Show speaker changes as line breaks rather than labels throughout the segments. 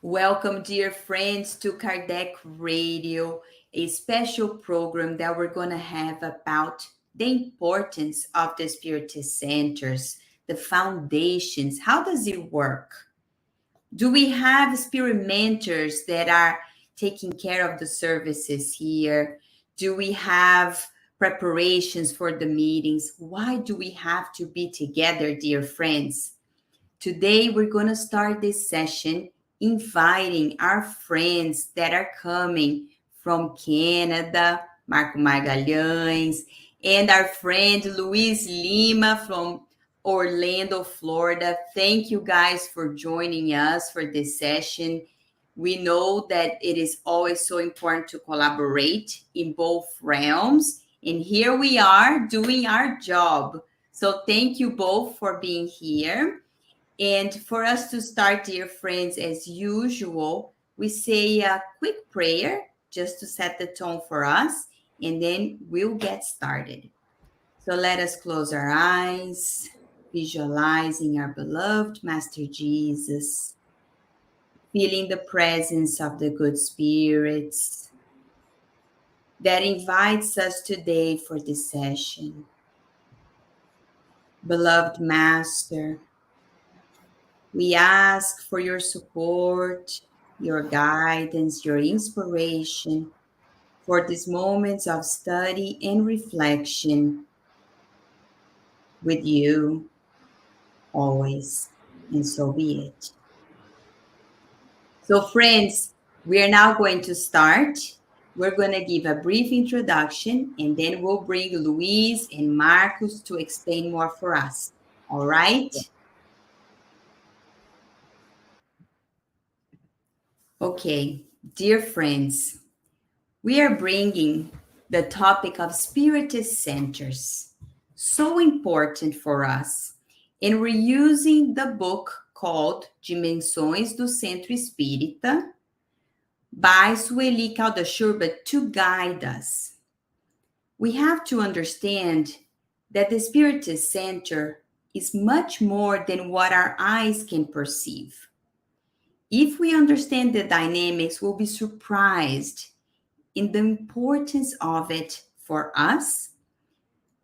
Welcome, dear friends, to Kardec Radio, a special program that we're going to have about the importance of the Spiritist centers, the foundations. How does it work? Do we have spirit mentors that are taking care of the services here? Do we have preparations for the meetings? Why do we have to be together, dear friends? Today, we're going to start this session inviting our friends that are coming from Canada, Marco Magalhaes, and our friend Luiz Lima from Orlando, Florida. Thank you guys for joining us for this session. We know that it is always so important to collaborate in both realms, and here we are doing our job. So thank you both for being here. And for us to start, dear friends, as usual, we say a quick prayer just to set the tone for us, and then we'll get started. So let us close our eyes, visualizing our beloved Master Jesus, feeling the presence of the good spirits that invites us today for this session. Beloved Master, we ask for your support, your guidance, your inspiration for these moments of study and reflection with you always, and so be it. So, friends, we are now going to start. We're going to give a brief introduction, and then we'll bring Luiz and Marcos to explain more for us. All right? Okay, dear friends, we are bringing the topic of Spiritist centers, so important for us. And we're using the book called Dimensões do Centro Espírita by Sueli Kaldashurba to guide us. We have to understand that the Spiritist center is much more than what our eyes can perceive. If we understand the dynamics, we'll be surprised in the importance of it for us,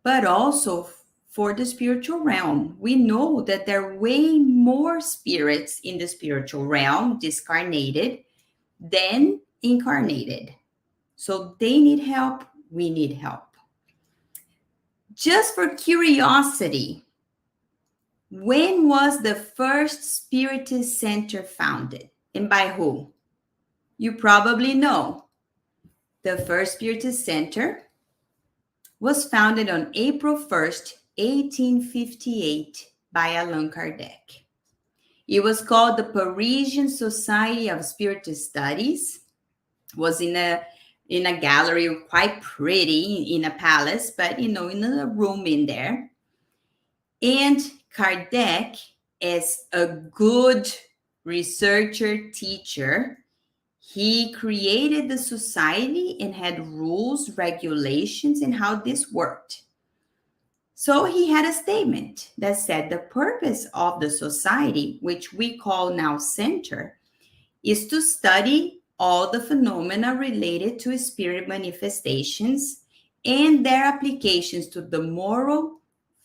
but also for the spiritual realm. We know that there are way more spirits in the spiritual realm, discarnated, than incarnated. So they need help, we need help. Just for curiosity, when was the first Spiritist center founded and by who? You probably know. The first Spiritist Center was founded on April 1st, 1858 by Allan Kardec. It was called the Parisian Society of Spiritist Studies. It was in a gallery, quite pretty, in a palace, but in a room in there. And Kardec, as a good researcher, teacher, he created the society and had rules, regulations, and how this worked. So he had a statement that said the purpose of the society, which we call now center, is to study all the phenomena related to spirit manifestations and their applications to the moral,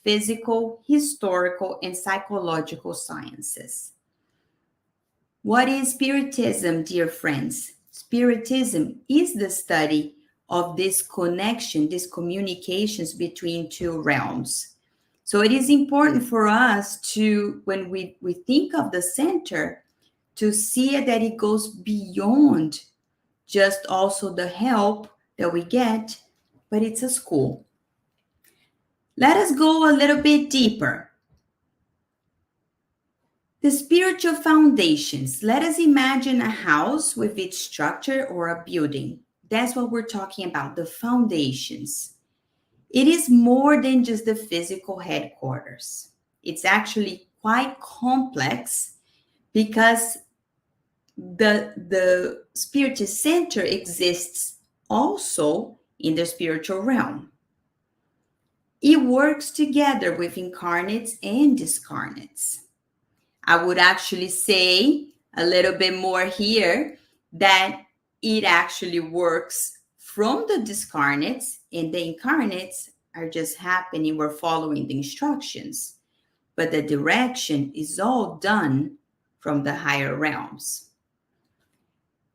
physical, historical, and psychological sciences. What is Spiritism, dear friends? Spiritism is the study of this connection, these communications between two realms. So it is important for us to, when we think of the center, to see that it goes beyond just also the help that we get, but it's a school. Let us go a little bit deeper. The spiritual foundations. Let us imagine a house with its structure or a building. That's what we're talking about, the foundations. It is more than just the physical headquarters. It's actually quite complex because the Spiritist Center exists also in the spiritual realm. It works together with incarnates and discarnates. I would actually say a little bit more here that it actually works from the discarnates, and the incarnates are just happening. We're following the instructions, but the direction is all done from the higher realms.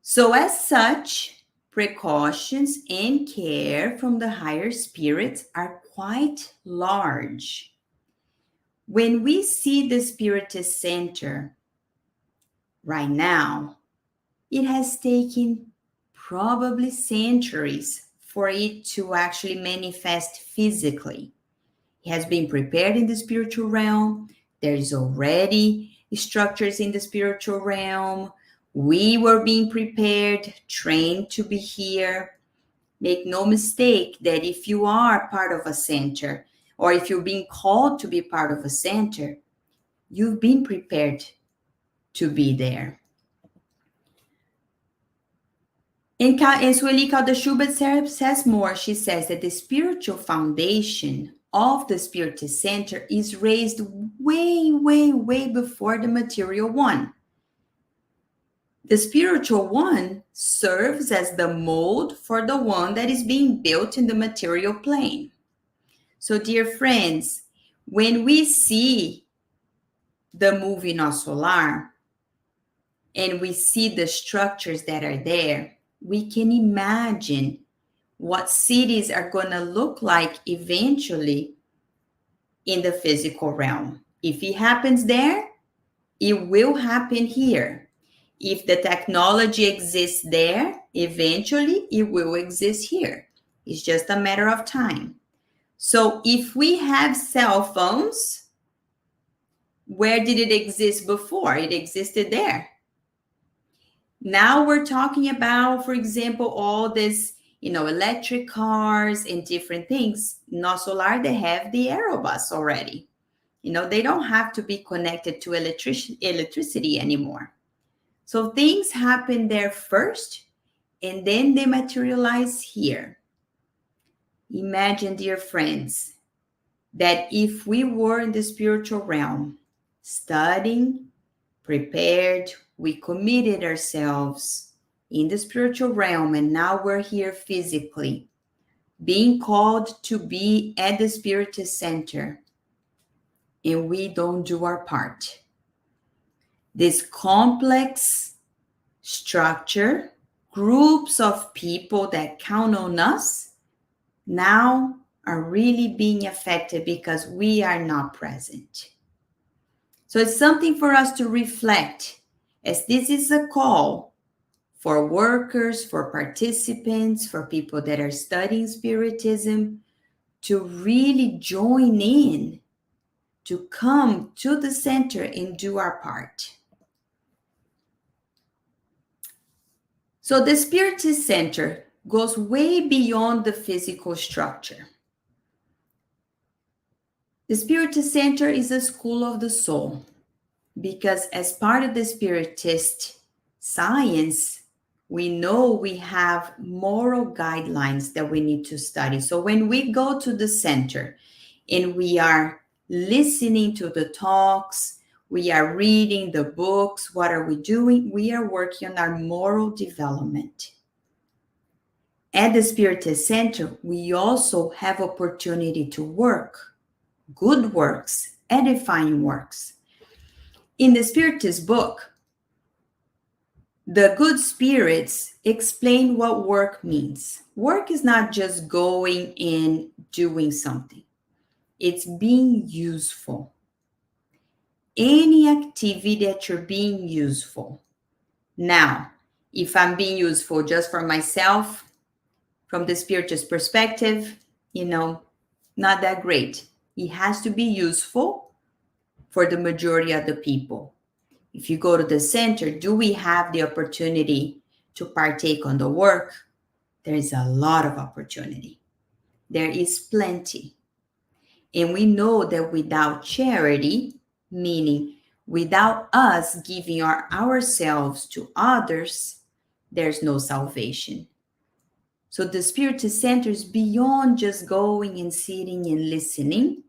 So as such, precautions and care from the higher spirits are quite large. When we see the Spiritist Center right now, it has taken probably centuries for it to actually manifest physically. It has been prepared in the spiritual realm. There is already structures in the spiritual realm. We were being prepared, trained to be here. Make no mistake that if you are part of a center, or if you're being called to be part of a center, you've been prepared to be there. And Sueli Caldas-Schubert says more. She says that the spiritual foundation of the Spiritist Center is raised way, way, way before the material one. The spiritual one serves as the mold for the one that is being built in the material plane. So, dear friends, when we see the movie No Solar and we see the structures that are there, we can imagine what cities are going to look like eventually in the physical realm. If it happens there, it will happen here. If the technology exists there, eventually it will exist here. It's just a matter of time. So if we have cell phones, where did it exist before? It existed there. Now we're talking about, for example, all this, electric cars and different things. No Solar, they have the Aerobus already. They don't have to be connected to electricity anymore. So things happen there first, and then they materialize here. Imagine, dear friends, that if we were in the spiritual realm, studying, prepared, we committed ourselves in the spiritual realm, and now we're here physically, being called to be at the Spiritist Center, and we don't do our part. This complex structure, groups of people that count on us, now are really being affected because we are not present. So it's something for us to reflect, as this is a call for workers, for participants, for people that are studying Spiritism, to really join in, to come to the center and do our part. So the Spiritist Center goes way beyond the physical structure. The Spiritist Center is a school of the soul, because as part of the Spiritist science, we know we have moral guidelines that we need to study. So when we go to the center and we are listening to the talks, we are reading the books, what are we doing? We are working on our moral development. At the Spiritist Center, we also have opportunity to work, good works, edifying works. In the Spiritist book, the good spirits explain what work means. Work is not just going and doing something. It's being useful. Any activity that you're being useful. Now, if I'm being useful just for myself, from the Spiritist perspective, not that great. It has to be useful for the majority of the people. If you go to the center, do we have the opportunity to partake on the work? There is a lot of opportunity. There is plenty. And we know that without charity, meaning without us giving ourselves to others, there's no salvation. So the Spiritist Center is beyond just going and sitting and listening,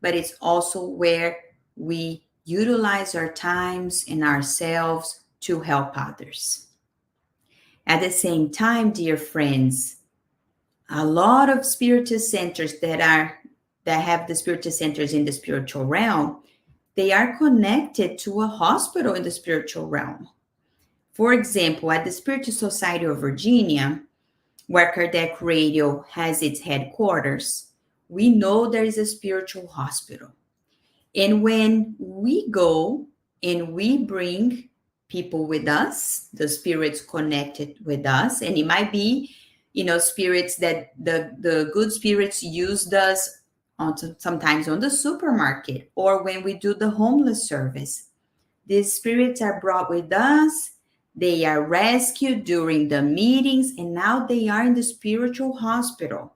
but it's also where we utilize our times and ourselves to help others. At the same time, dear friends, a lot of Spiritist centers that have the Spiritist centers in the spiritual realm, they are connected to a hospital in the spiritual realm. For example, at the Spiritist Society of Virginia, where Kardec Radio has its headquarters, we know there is a spiritual hospital. And when we go and we bring people with us, the spirits connected with us, and it might be, spirits that the good spirits used us on sometimes on the supermarket or when we do the homeless service. These spirits are brought with us. They are rescued during the meetings, and now they are in the spiritual hospital.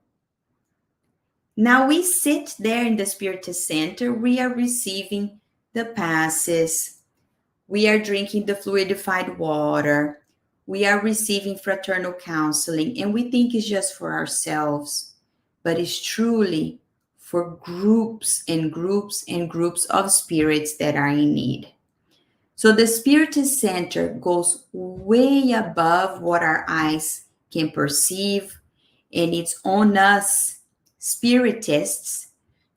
Now we sit there in the Spiritist Center. We are receiving the passes. We are drinking the fluidified water. We are receiving fraternal counseling, and we think it's just for ourselves, but it's truly for groups and groups and groups of spirits that are in need. So the Spiritist Center goes way above what our eyes can perceive, and it's on us, Spiritists,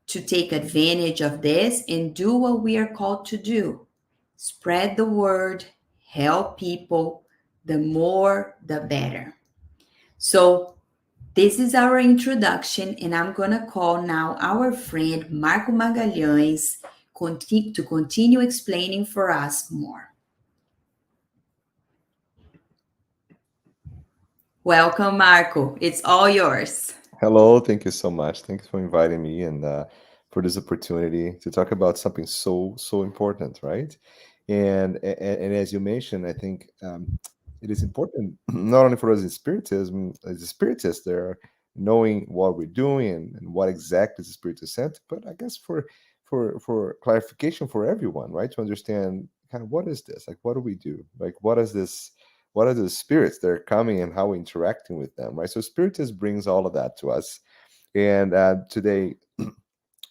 to take advantage of this and do what we are called to do. Spread the word, help people, the more, the better. So this is our introduction, and I'm going to call now our friend Marco Magalhaes to continue explaining for us more. Welcome, Marco. It's all yours.
Hello, thank you so much. Thanks for inviting me and for this opportunity to talk about something so important, right? And as you mentioned, I think it is important not only for us in Spiritism, as a Spiritist, there knowing what we're doing and what exactly is the Spiritist Center, but I guess for clarification for everyone, right? To understand kind of what is this, like what do we do, like what is this, what are the spirits that are coming and how we're interacting with them, right? So Spiritist brings all of that to us, and today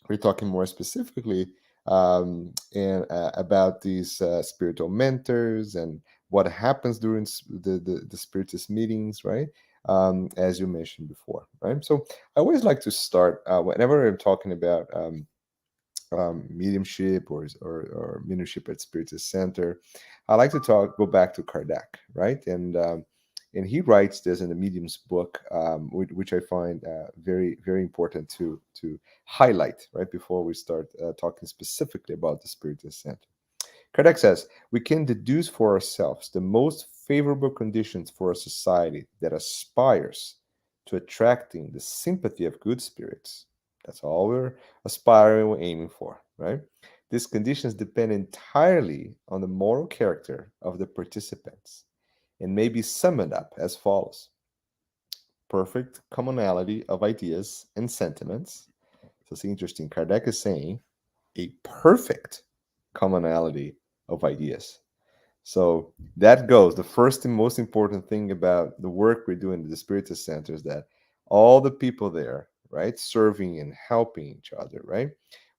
we're talking more specifically about these spiritual mentors and what happens during the Spiritist meetings, right? As you mentioned before, right? So I always like to start whenever I'm talking about mediumship or mediumship at Spiritist Center. I like to go back to Kardec, right? And he writes this in the Medium's book, which I find very very important to highlight right before we start talking specifically about the Spiritist Center. Kardec says we can deduce for ourselves the most favorable conditions for a society that aspires to attracting the sympathy of good spirits. That's all we're aspiring, we're aiming for, right? These conditions depend entirely on the moral character of the participants and may be summed up as follows: perfect commonality of ideas and sentiments. So it's interesting. Kardec is saying a perfect commonality of ideas. So that goes. The first and most important thing about the work we're doing at the Spiritist Center is that all the people there, right, serving and helping each other, right,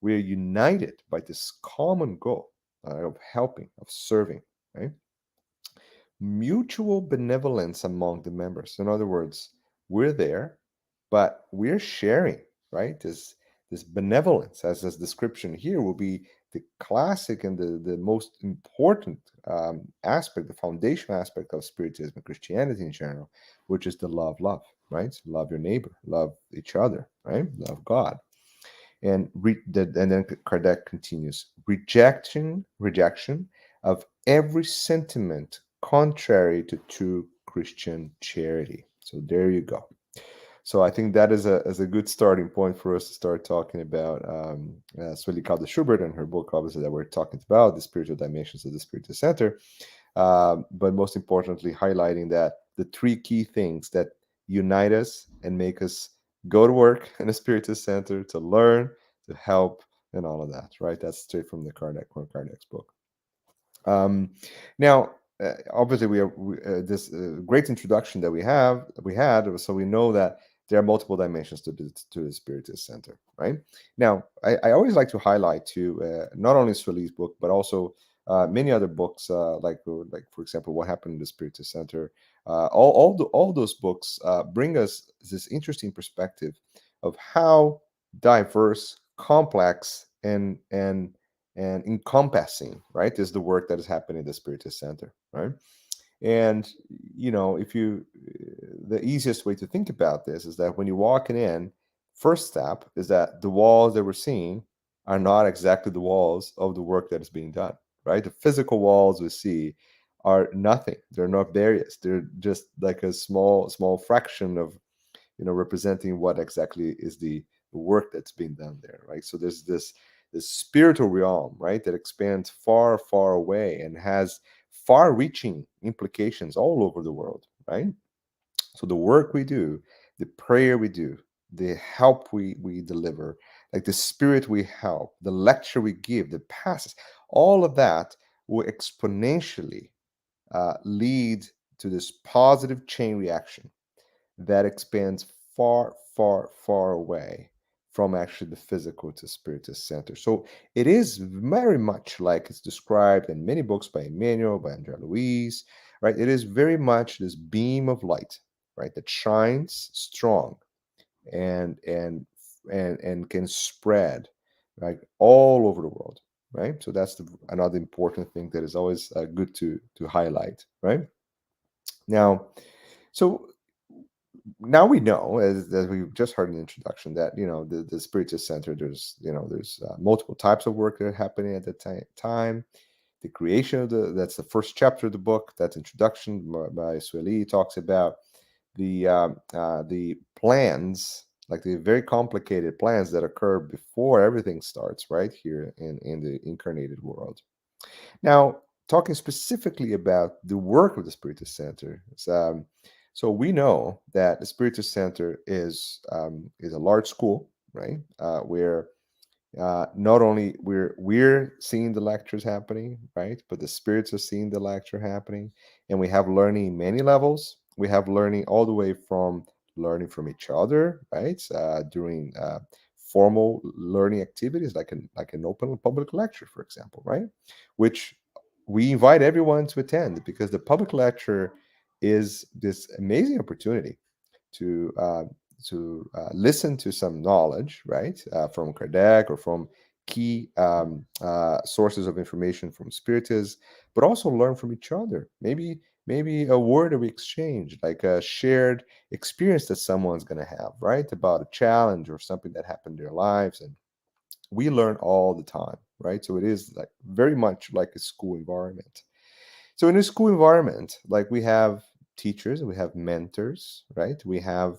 we are united by this common goal of helping, of serving, right? Mutual benevolence among the members. In other words, we're there, but we're sharing, right? This benevolence, as this description here, will be the classic and the most important aspect, the foundational aspect of Spiritism and Christianity in general, which is the love, right? Love your neighbor, love each other, right? Love God. And then Kardec continues: rejection of every sentiment contrary to true Christian charity. So there you go. So I think that is a good starting point for us to start talking about Sueli Caldas Schubert and her book, obviously, that we're talking about, The Spiritual Dimensions of the Spiritist Center. But most importantly, highlighting that the three key things that unite us and make us go to work in a Spiritist Center to learn, to help, and all of that, right? That's straight from Kardec's book. Now, obviously, we have this great introduction that we had, so we know that there are multiple dimensions to the Spiritist Center, right? Now, I always like to highlight to not only Sueli's book, but also many other books, like for example, What Happened in the Spiritist Center. All those books bring us this interesting perspective of how diverse, complex, and encompassing, right, is the work that is happening in the Spiritist Center, right? And if you, the easiest way to think about this is that when you're walking in, first step is that the walls that we're seeing are not exactly the walls of the work that is being done, right? The physical walls we see are nothing. They're not barriers. They're just like a small fraction of representing what exactly is the work that's being done there, right? So there's this spiritual realm, right, that expands far, far away and has far-reaching implications all over the world, right? So the work we do, the prayer we do, the help we deliver, like the spirit we help, the lecture we give, the passes, all of that will exponentially lead to this positive chain reaction that expands far, far, far away from actually the physical to spiritist center. So it is very much like it's described in many books by Emmanuel, by Luiz, right? It is very much this beam of light, right, that shines strong and can spread, right, all over the world, right? So that's another important thing that is always good to highlight, right? Now, so now we know, as we just heard in the introduction, that the Spiritist Center, there's multiple types of work that are happening at the time. The creation of that's the first chapter of the book. That's introduction by Sueli talks about the plans, like the very complicated plans that occur before everything starts, right here in the incarnated world. Now, talking specifically about the work of the Spiritist Center, so we know that the Spiritist Center is a large school, right? Where not only we're seeing the lectures happening, right, but the spirits are seeing the lecture happening, and we have learning many levels. We have learning all the way from learning from each other, right, during formal learning activities like an open public lecture, for example, right, which we invite everyone to attend because the public lecture is this amazing opportunity to listen to some knowledge, right, from Kardec or from key sources of information from Spiritism, but also learn from each other. Maybe a word of exchange, like a shared experience that someone's going to have, right, about a challenge or something that happened in their lives, and we learn all the time, right? So it is like very much like a school environment. So in a school environment, like we have teachers, we have mentors, right? We have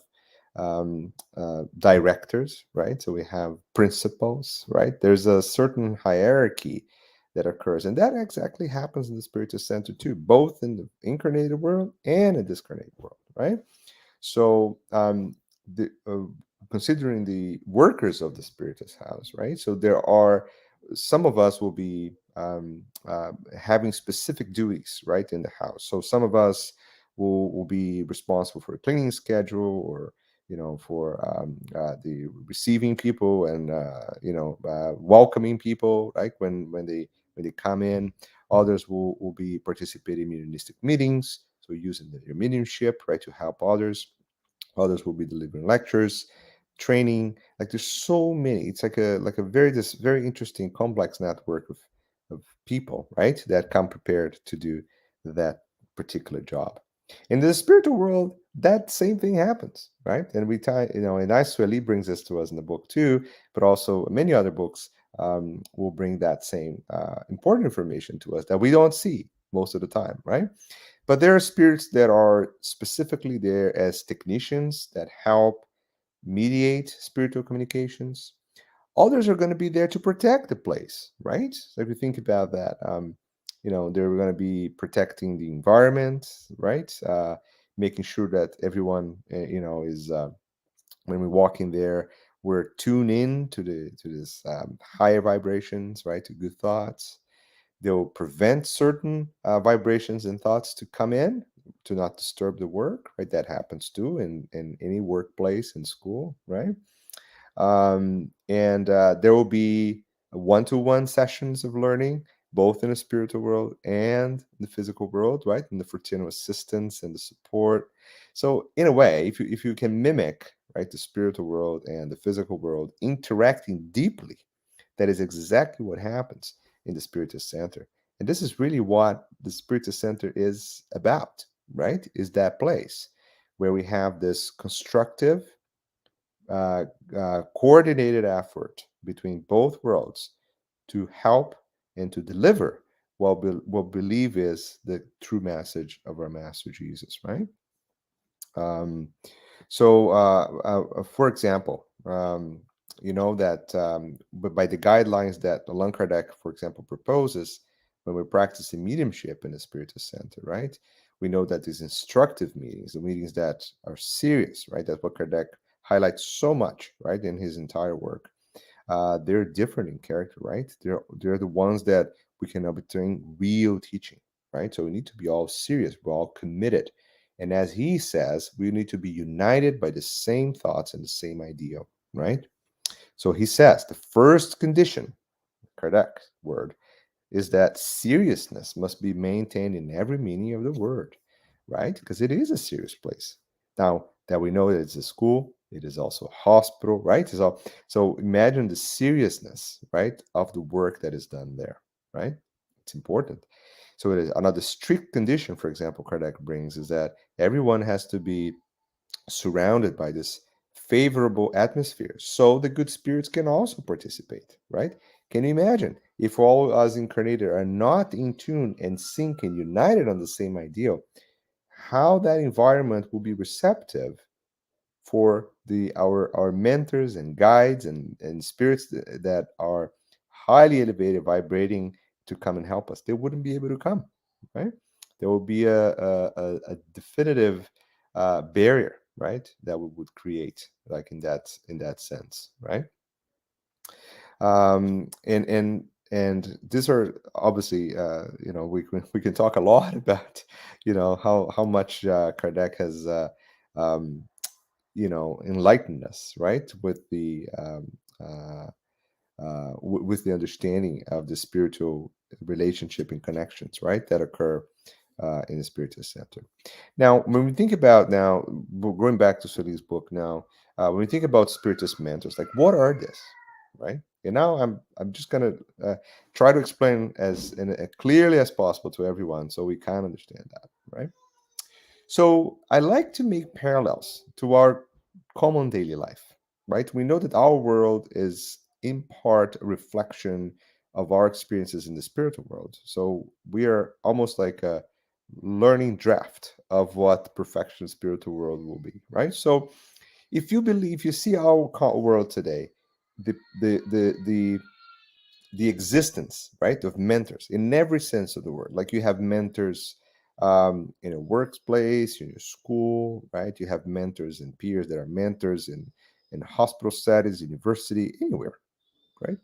directors, right? So we have principals, right? There's a certain hierarchy that occurs, and that exactly happens in the Spiritist Center too, both in the incarnated world and in the discarnated world, right? So considering the workers of the Spiritist house, right? So there are some of us will be having specific duties, right, in the house. So some of us will be responsible for a cleaning schedule, or for the receiving people and welcoming people, right, when they come in. Others will be participating in mediumistic meetings, so using their mediumship, right, to help others. Others will be delivering lectures, training. Like there's so many. It's like a this very interesting, complex network of people, right, that come prepared to do that particular job. In the spiritual world, that same thing happens, right? And we tie, and Sueli brings this to us in the book too, but also many other books will bring that same important information to us that we don't see most of the time, right? But there are spirits that are specifically there as technicians that help mediate spiritual communications. Others are going to be there to protect the place, right? So if you think about that, they're going to be protecting the environment, right? Making sure that everyone, is when we walk in there, we're tuned in to this higher vibrations, right? To good thoughts. They'll prevent certain vibrations and thoughts to come in, to not disturb the work, right? That happens too in any workplace, in school, right? And there will be one-to-one sessions of learning both in the spiritual world and the physical world, right? And the fraternal assistance and the support. So in a way, if you can mimic, right, the spiritual world and the physical world interacting deeply, that is exactly what happens in the Spiritist Center. And this is really what the Spiritist Center is about, right? Is that place where we have this constructive, coordinated effort between both worlds to help and to deliver what believe is the true message of our Master Jesus, right? Um, for example, you know that by the guidelines that Allan Kardec, for example, proposes when we're practicing mediumship in the Spiritist Center, right? We know that these instructive meetings, the meetings that are serious, right? That's what Kardec highlights so much, right, in his entire work. They're different in character, right? They're the ones that we can obtain real teaching, right? So we need to be all serious, we're all committed. And as he says, we need to be united by the same thoughts and the same ideal, right? So he says the first condition, Kardec's word, is that seriousness must be maintained in every meaning of the word, right? Because it is a serious place. Now that we know that it's a school, it is also a hospital, right? So imagine the seriousness, right, of the work that is done there, right? It's important. So it is another strict condition, for example, Kardec brings is that everyone has to be surrounded by this favorable atmosphere so the good spirits can also participate, right? Can you imagine if all us incarnated are not in tune and sync and united on the same ideal, how that environment will be receptive for our mentors and guides and spirits that are highly elevated, vibrating to come and help us? They wouldn't be able to come, right? There will be a definitive barrier, right, that we would create, like in that sense, right? And these are obviously, we can talk a lot about, how much Kardec has enlightened us, right, with the understanding of the spiritual relationship and connections, right, that occur in the Spiritist Center. Now, when we think about we're going back to Solis' book now, when we think about Spiritist mentors, like what are this, right? And now I'm just gonna try to explain as clearly as possible to everyone so we can understand that, right? So I like to make parallels to our common daily life, right? We know that our world is in part a reflection of our experiences in the spiritual world. So we are almost like a learning draft of what perfection spiritual world will be, right? So if you see our world today, the the the the the existence, right, of mentors in every sense of the word. Like you have mentors in a workplace, in your school, right? You have mentors and peers that are mentors in hospital settings, university, anywhere, right?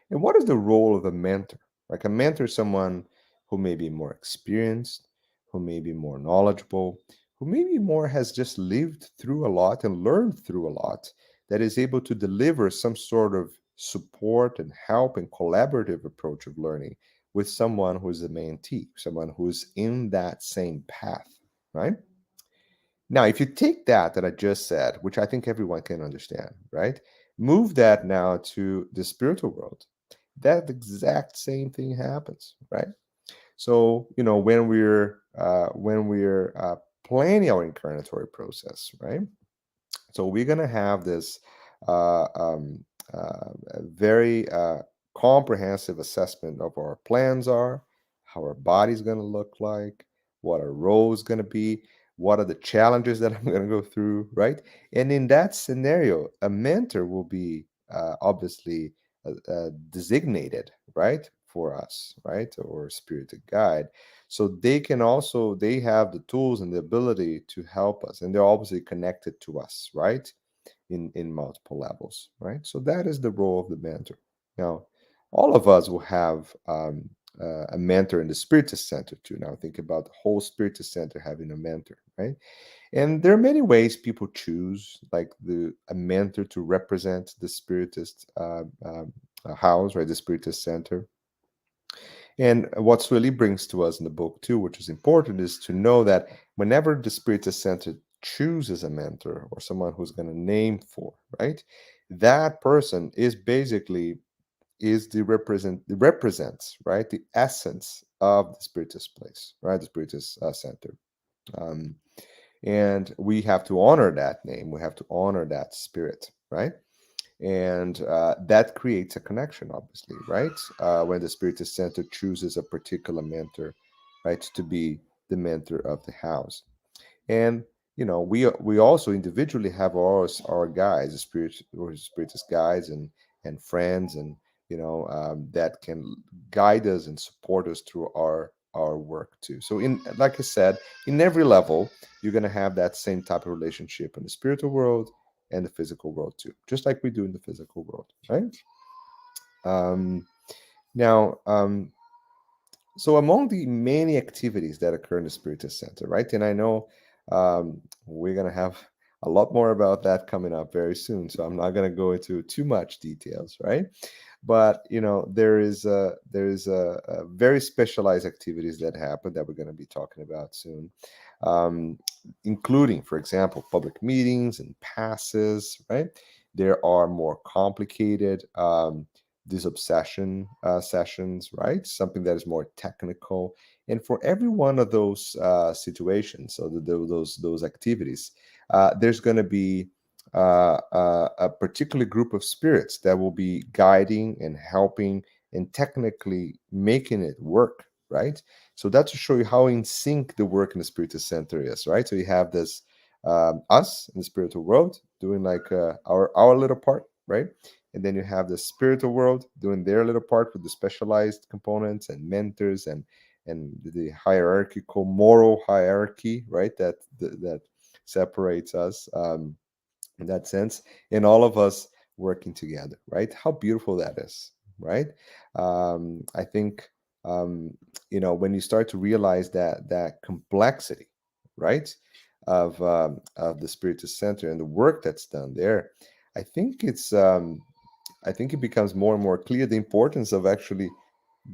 And what is the role of a mentor? Like a mentor is someone who may be more experienced, who may be more knowledgeable, who maybe more has just lived through a lot and learned through a lot, that is able to deliver some sort of support and help and collaborative approach of learning with someone who is a mentee, someone who's in that same path, right? Now, if you take that I just said, which I think everyone can understand, right? Move that now to the spiritual world. That exact same thing happens, right? So, when we're planning our incarnatory process, right? So we're gonna have this uh, um, very comprehensive assessment of our plans are, how our body's gonna look like, what our role is gonna be, what are the challenges that I'm gonna go through, right? And in that scenario, a mentor will be obviously designated, right, for us, right, or spirited guide. So they have the tools and the ability to help us, and they're obviously connected to us, right, in multiple levels, right? So that is the role of the mentor. Now, all of us will have a mentor in the Spiritist Center too. Now think about the whole Spiritist Center having a mentor, right? And there are many ways people choose, like a mentor to represent the Spiritist house, right, the Spiritist Center. And what Sueli brings to us in the book too, which is important, is to know that whenever the Spiritist Center chooses a mentor or someone who's going to name for, right, that person is basically is the represents, right, the essence of the Spiritist place, right, the Spiritist Center. Um, and we have to honor that name. We have to honor that spirit, right? And that creates a connection, obviously, right? When the Spiritist Center chooses a particular mentor, right, to be the mentor of the house. And we also individually have our guides, the spiritist guides and friends, and that can guide us and support us through our work too. So, in like I said, in every level, you're going to have that same type of relationship in the spiritual world and the physical world too, just like we do in the physical world, right? um, now so among the many activities that occur in the Spiritist Center, right? And I know we're going to have a lot more about that coming up very soon, so I'm not going to go into too much details, right? But there is a very specialized activities that happen that we're going to be talking about soon, um, including, for example, public meetings and passes, right? There are more complicated disobsession sessions, right? Something that is more technical. And for every one of those situations, so those activities, there's going to be a particular group of spirits that will be guiding and helping and technically making it work, right? So that's to show you how in sync the work in the Spiritist Center is, right? So you have this us in the spiritual world doing like our little part, right? And then you have the spiritual world doing their little part with the specialized components and mentors and the hierarchical moral hierarchy, right? That separates us. In that sense, and all of us working together, right? How beautiful that is, right? I think when you start to realize that complexity, right, of the Spiritist Center and the work that's done there, I think I think it becomes more and more clear the importance of actually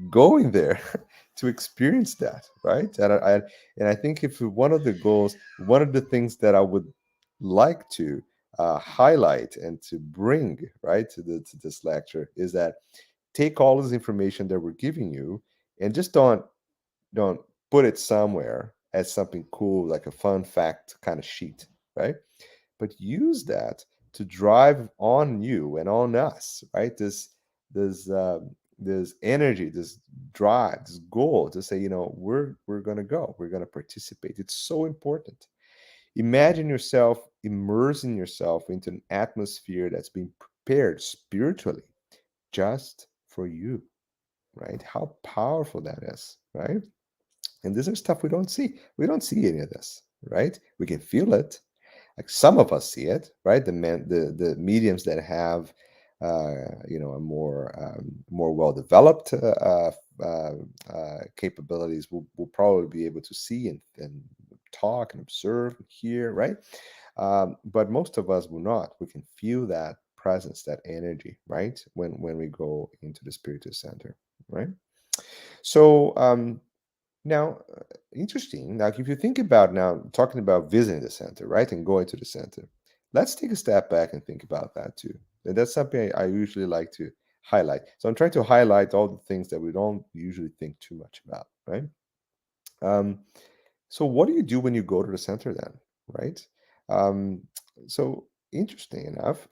going there to experience that, right? And I think if one of the goals, one of the things that I would like to highlight and to bring right to this lecture is that take all this information that we're giving you and just don't put it somewhere as something cool like a fun fact kind of sheet, right? But use that to drive on you and on us, right? This this energy, this drive, this goal to say, we're gonna go, we're gonna participate. It's so important. Imagine yourself immersing yourself into an atmosphere that's being prepared spiritually just for you, right? How powerful that is, right? And this is stuff we don't see. We don't see any of this, right? We can feel it, like some of us see it, right? The mediums that have a more well developed capabilities will probably be able to see and talk and observe and hear, right? But most of us will not. We can feel that presence, that energy, right? When we go into the Spiritist Center, right? So now, interesting. Now, if you think about now talking about visiting the center, right, and going to the center, let's take a step back and think about that too. And that's something I usually like to highlight. So I'm trying to highlight all the things that we don't usually think too much about, right? Um, so what do you do when you go to the center then, right? Um, so interesting enough,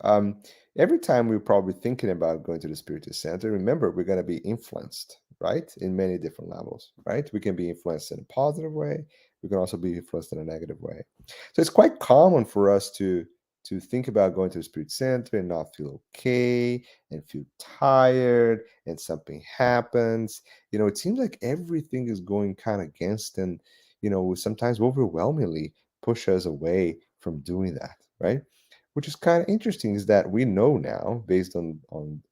every time we're probably thinking about going to the Spiritist Center, remember we're going to be influenced, right, in many different levels, right? We can be influenced in a positive way. We can also be influenced in a negative way. So it's quite common for us to think about going to the Spirit Center and not feel okay and feel tired and something happens. It seems like everything is going kind of against and sometimes overwhelmingly push us away from doing that, right? Which is kind of interesting is that we know now, based on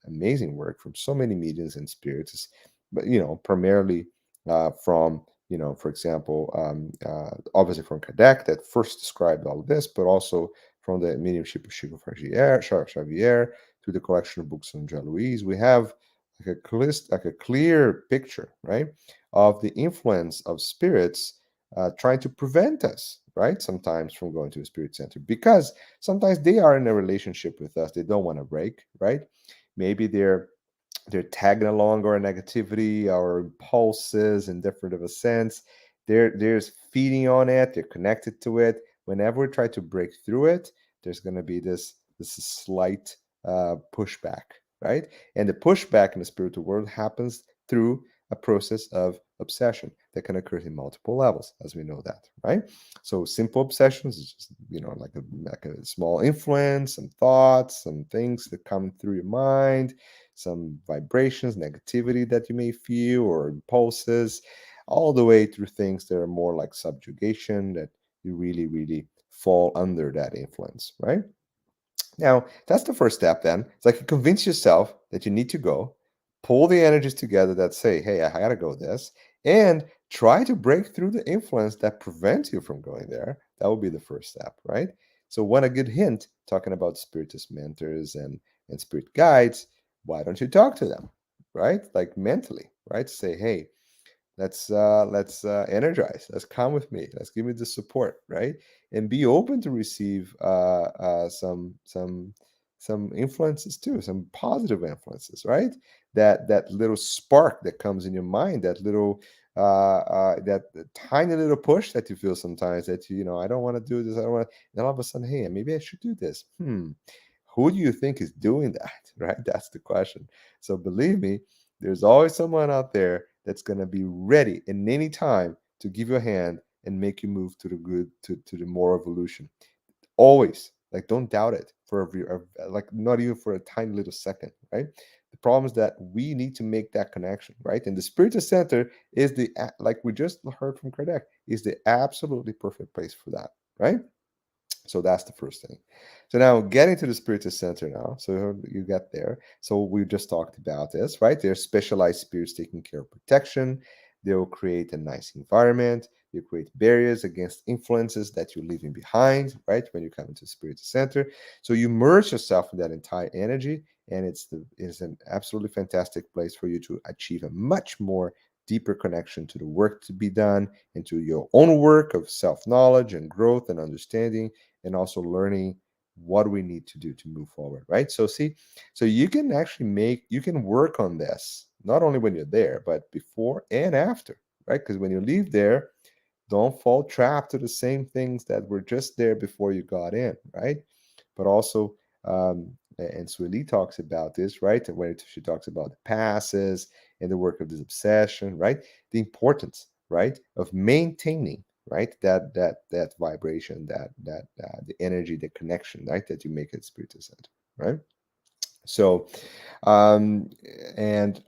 amazing work from so many mediums and spirits, but primarily from for example, obviously from Kardec that first described all of this, but also from the mediumship of Chico Xavier, through the collection of books from Jean Luiz, we have like a clear picture, right, of the influence of spirits trying to prevent us, right, sometimes from going to a spirit center, because sometimes they are in a relationship with us. They don't want to break, right? Maybe they're tagging along our negativity, our impulses in different of a sense. They're feeding on it. They're connected to it. Whenever we try to break through it, there's going to be this slight pushback, right? And the pushback in the spiritual world happens through a process of obsession that can occur in multiple levels, as we know that, right? So simple obsessions is just, like a small influence, some thoughts, some things that come through your mind, some vibrations, negativity that you may feel, or impulses, all the way through things that are more like subjugation, that you really, really fall under that influence, right? Now, that's the first step then. It's like you convince yourself that you need to go, pull the energies together that say, hey, I gotta go this, and try to break through the influence that prevents you from going there. That would be the first step, right? So, one a good hint, talking about spiritist mentors and spirit guides, why don't you talk to them, right? Like mentally, right? Say, hey, let's energize. Let's come with me. Let's give me the support, right? And be open to receive some influences too, some positive influences, right? That little spark that comes in your mind, that little that tiny little push that you feel sometimes, that I don't want to do this. I don't want. And all of a sudden, hey, maybe I should do this. Who do you think is doing that? Right? That's the question. So believe me, there's always someone out there that's going to be ready in any time to give you a hand and make you move to the good, to the more evolution. Always, like, don't doubt it for like not even for a tiny little second, right? The problem is that we need to make that connection, right? And the Spiritist Center is like we just heard from Kardec, is the absolutely perfect place for that, right? So that's the first thing. So now getting to the Spiritist Center now. So you get there. So we just talked about this, right? There's specialized spirits taking care of protection. They'll create a nice environment. You create barriers against influences that you're leaving behind, right? When you come into Spiritist Center. So you merge yourself in that entire energy, and it's an absolutely fantastic place for you to achieve a much more deeper connection to the work to be done, into your own work of self-knowledge and growth and understanding, and also learning what we need to do to move forward, right? So see, so you can actually you can work on this not only when you're there, but before and after, right? Because when you leave there, don't fall trapped to the same things that were just there before you got in, right? But also, and Sueli talks about this, right? When she talks about the passes and the work of this obsession, right? The importance, right, of maintaining, right, that vibration, that the energy, the connection, right, that you make at Spiritist Center, right? So, um, and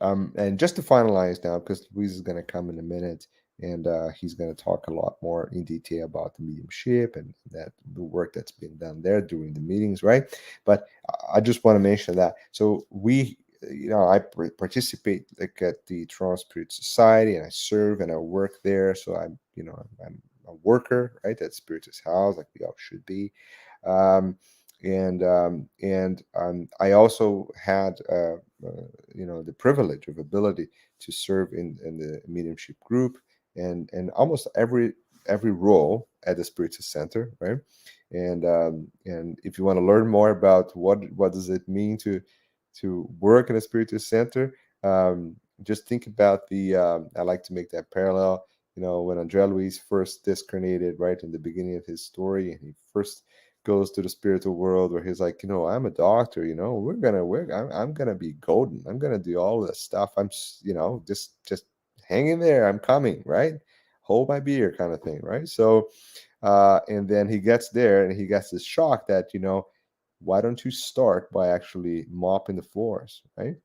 just to finalize now, because Luiz is going to come in a minute, and he's going to talk a lot more in detail about the mediumship and that the work that's been done there during the meetings, right? But I just want to mention that. So I participate like at the Toronto Spirit Society, and I serve and I work there. So I'm a worker, right, at Spiritist House, like we all should be. Um, and I also had the privilege of ability to serve in the mediumship group, and almost every role at the Spiritist Center, right? And if you want to learn more about what does it mean to work in a Spiritist Center, just think about I like to make that parallel. When André Luiz first discarnated, right in the beginning of his story, and he first goes to the spiritual world, where he's like, I'm a doctor, I'm gonna be golden, I'm gonna do all this stuff, I'm just hang in there, I'm coming, right? Hold my beer, kind of thing, right? So and then he gets there and he gets this shock that, why don't you start by actually mopping the floors, right?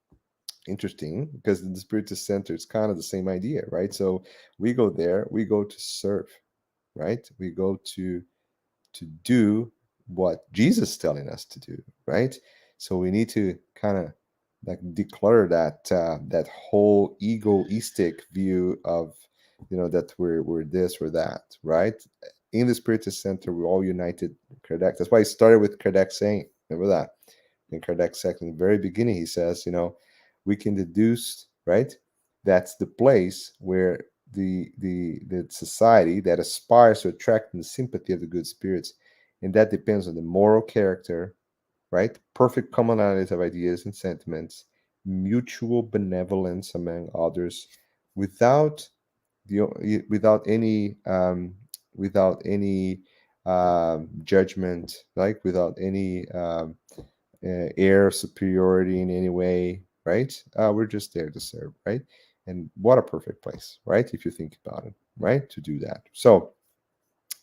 Interesting, because in the Spiritist Center, it's kind of the same idea, right? So we go there, we go to serve, right? We go to do what Jesus is telling us to do, right? So we need to kind of like declare that whole egoistic view of that we're this or that, right? In the Spiritist Center, we're all united. Kardec. That's why he started with Kardec saying, remember that. In Kardec said in the very beginning, he says, we can deduce, right, that's the place where the society that aspires to attract the sympathy of the good spirits, and that depends on the moral character, right? Perfect commonalities of ideas and sentiments, mutual benevolence among others, without without any judgment, like without any air of superiority in any way, right? We're just there to serve, right? And what a perfect place, right? If you think about it, right, to do that.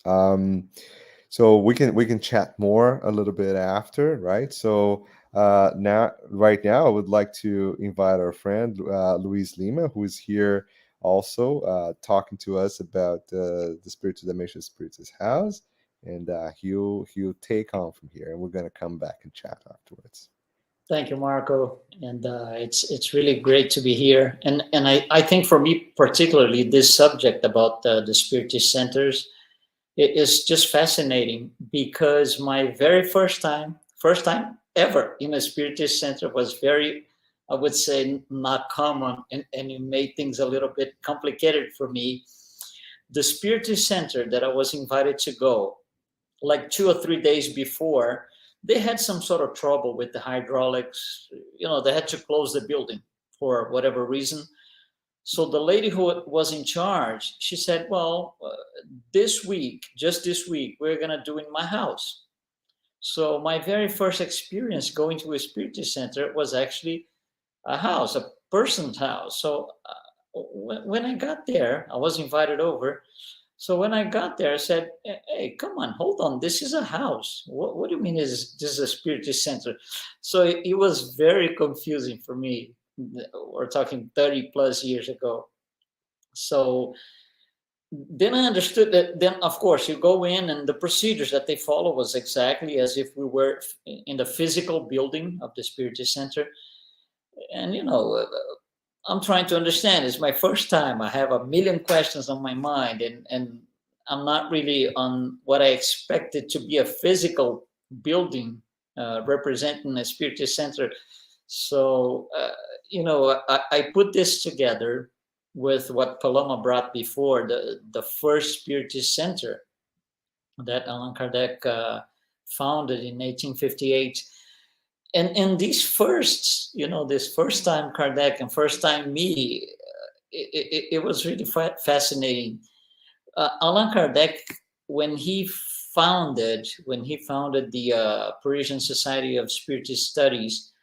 Um, so we can chat more a little bit after, right? So right now, I would like to invite our friend Luiz Lima, who is here also talking to us about the spiritual dimension Spiritist house, and he'll take on from here, and we're going to come back and chat afterwards.
Thank you, Marco, and it's really great to be here. And I think for me particularly, this subject about the Spiritist centers, it is just fascinating, because my very first time ever in a Spiritist center was very, I would say, not common, and it made things a little bit complicated for me. The Spiritist center that I was invited to go, like 2 or 3 days before, they had some sort of trouble with the hydraulics. They had to close the building for whatever reason. So the lady who was in charge, she said, well, just this week, we're going to do in my house. So my very first experience going to a Spiritist center was actually a house, a person's house. So when I got there, I was invited over. So when I got there, I said, hey, come on, hold on. This is a house. What do you mean this is a Spiritist center? So it was very confusing for me. We're talking 30 plus years ago. So then I understood that. Then, of course, you go in, and the procedures that they follow was exactly as if we were in the physical building of the Spiritist Center. And, I'm trying to understand. It's my first time. I have a million questions on my mind, and I'm not really on what I expected to be a physical building representing a Spiritist Center. So, I put this together with what Palloma brought before, the first Spiritist Center that Allan Kardec founded in 1858. And these firsts, this first time Kardec and first time me, it was really fascinating. Allan Kardec, when he founded the Parisian Society of Spiritist Studies,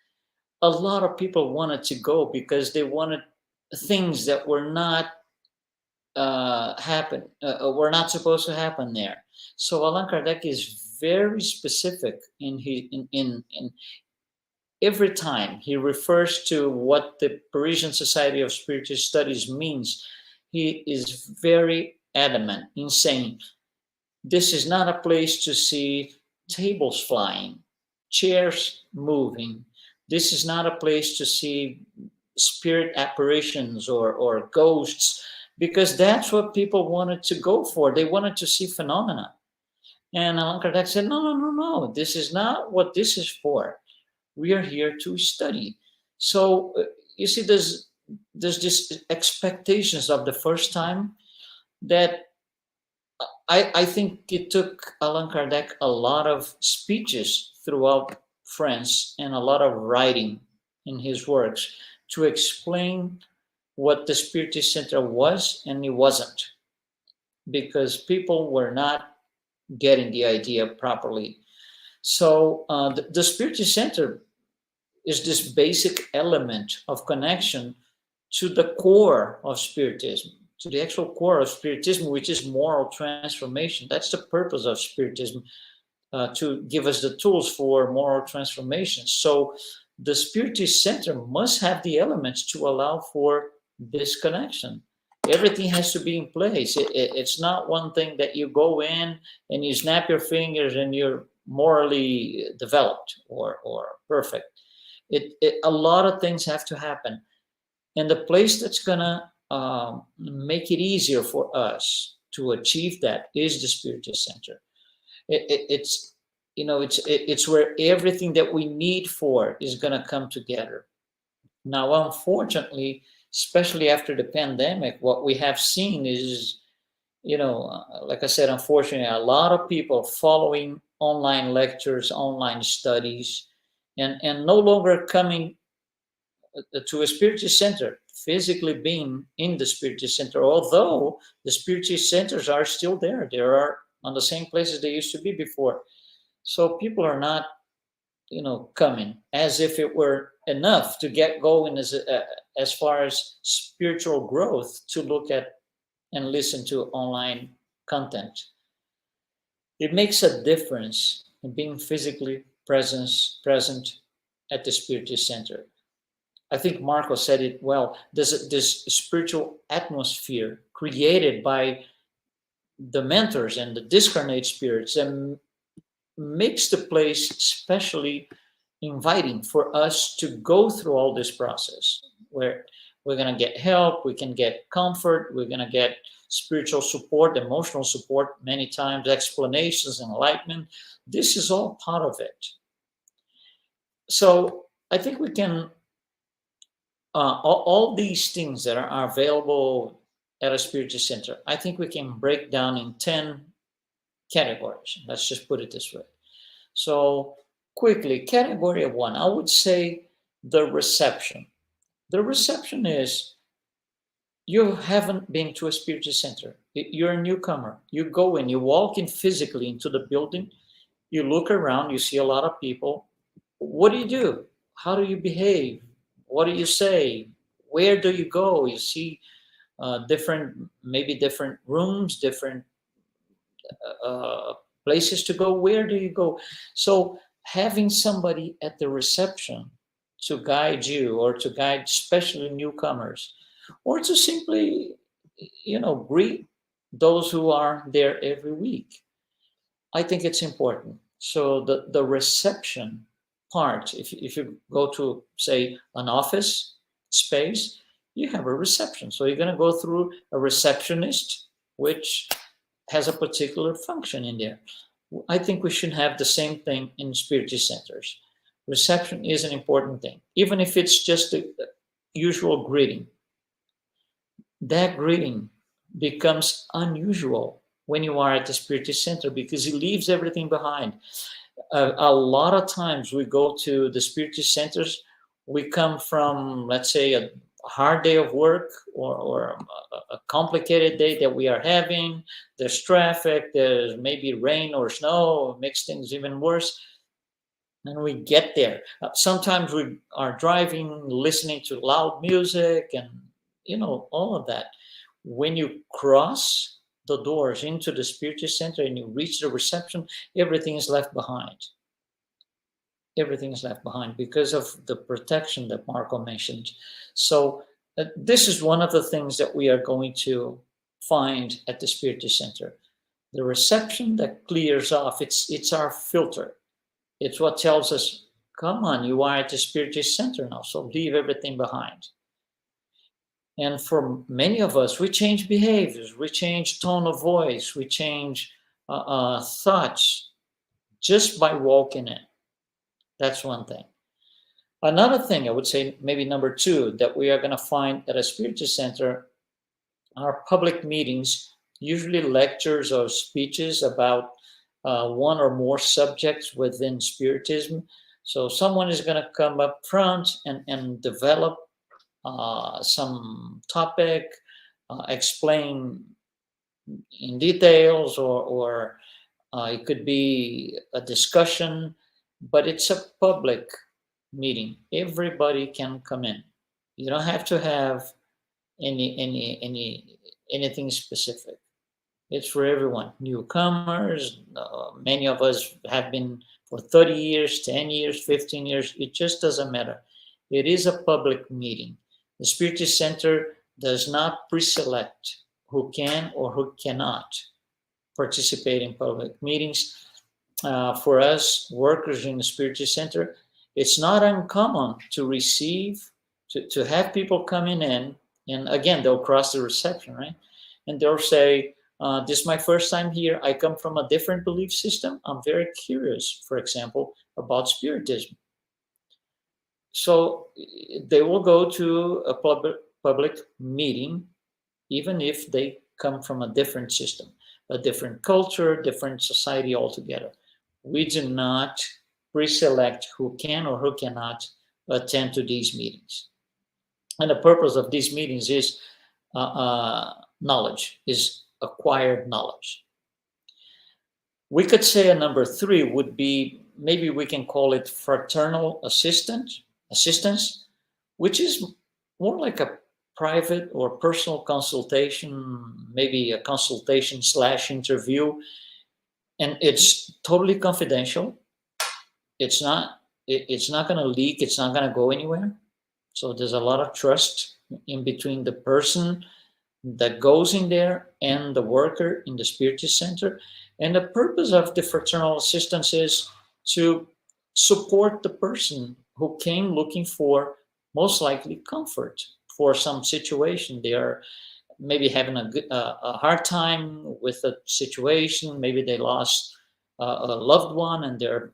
a lot of people wanted to go because they wanted things that were not were not supposed to happen there. So Allan Kardec is very specific in every time he refers to what the Parisian Society of Spiritist Studies means. He is very adamant in saying, this is not a place to see tables flying, chairs moving. This is not a place to see spirit apparitions or ghosts, because that's what people wanted to go for. They wanted to see phenomena. And Allan Kardec said, no, this is not what this is for. We are here to study. So you see, there's this expectations of the first time that I think it took Allan Kardec a lot of speeches throughout France and a lot of writing in his works to explain what the Spiritist Center was and it wasn't, because people were not getting the idea properly. So the Spiritist Center is this basic element of connection to the core of Spiritism, to the actual core of Spiritism, which is moral transformation. That's the purpose of Spiritism, to give us the tools for moral transformation. So the Spiritist Center must have the elements to allow for this connection. Everything has to be in place. It's not one thing that you go in and you snap your fingers and you're morally developed or perfect. A lot of things have to happen. And the place that's going to make it easier for us to achieve that is the Spiritist Center. It's where everything that we need for is going to come together. Now, unfortunately, especially after the pandemic, what we have seen is, like I said, unfortunately, a lot of people following online lectures, online studies, and no longer coming to a Spiritist center, physically being in the Spiritist center, although the Spiritist centers are still there. They are on the same places they used to be before. So people are not, coming as if it were enough to get going as far as spiritual growth to look at and listen to online content. It makes a difference in being physically present at the Spiritist center. I think Marco said it well. There's this spiritual atmosphere created by the mentors and the discarnate spirits and makes the place especially inviting for us to go through all this process where we're going to get help, we can get comfort, we're going to get spiritual support, emotional support, many times explanations, enlightenment. This is all part of it. So I think we can all these things that are available at a Spiritist center, I think we can break down in 10 categories. Let's just put it this way. So quickly, category 1, I would say the reception. The reception is you haven't been to a Spiritist center. You're a newcomer. You go in, you walk in physically into the building, you look around, you see a lot of people. What do you do? How do you behave? What do you say? Where do you go? You see different rooms, different places to go. Where do you go? So having somebody at the reception to guide you or to guide especially newcomers or to simply, greet those who are there every week. I think it's important. So the reception part, if you go to, say, an office space, you have a reception. So you're going to go through a receptionist, which has a particular function in there. I think we should have the same thing in Spiritist centers. Reception is an important thing, even if it's just the usual greeting. That greeting becomes unusual when you are at the Spiritist center because it leaves everything behind. A lot of times we go to the Spiritist centers, we come from, let's say, a hard day of work or a complicated day that we are having. There's traffic, there's maybe rain or snow, makes things even worse. And we get there. Sometimes we are driving, listening to loud music and, all of that. When you cross the doors into the Spiritist center and you reach the reception, everything is left behind. Everything is left behind because of the protection that Marco mentioned. So this is one of the things that we are going to find at the Spiritist Center. The reception that clears off, it's our filter. It's what tells us, come on, you are at the Spiritist Center now, so leave everything behind. And for many of us, we change behaviors, we change tone of voice, we change thoughts just by walking in. That's one thing. Another thing I would say, maybe number 2, that we are going to find at a Spiritist center are public meetings, usually lectures or speeches about one or more subjects within Spiritism. So someone is going to come up front and develop some topic, explain in details, or it could be a discussion, but it's a public meeting. Everybody can come in. You don't have to have anything specific. It's for everyone. Newcomers, many of us have been for 30 years, 10 years, 15 years. It just doesn't matter. It is a public meeting. The Spiritist Center does not pre-select who can or who cannot participate in public meetings. For us, workers in the Spiritist Center, it's not uncommon to receive, to have people coming in, and again, they'll cross the reception, right? And they'll say, this is my first time here. I come from a different belief system. I'm very curious, for example, about Spiritism. So they will go to a public meeting, even if they come from a different system, a different culture, different society altogether. We do not pre-select who can or who cannot attend to these meetings. And the purpose of these meetings is knowledge, is acquired knowledge. We could say a number 3 would be, maybe we can call it fraternal assistance, which is more like a private or personal consultation, maybe a consultation / interview, and it's totally confidential. It's not going to leak. It's not going to go anywhere. So there's a lot of trust in between the person that goes in there and the worker in the Spiritist Center. And the purpose of the fraternal assistance is to support the person who came looking for, most likely, comfort for some situation. They are maybe having a hard time with a situation. Maybe they lost a loved one, and they're,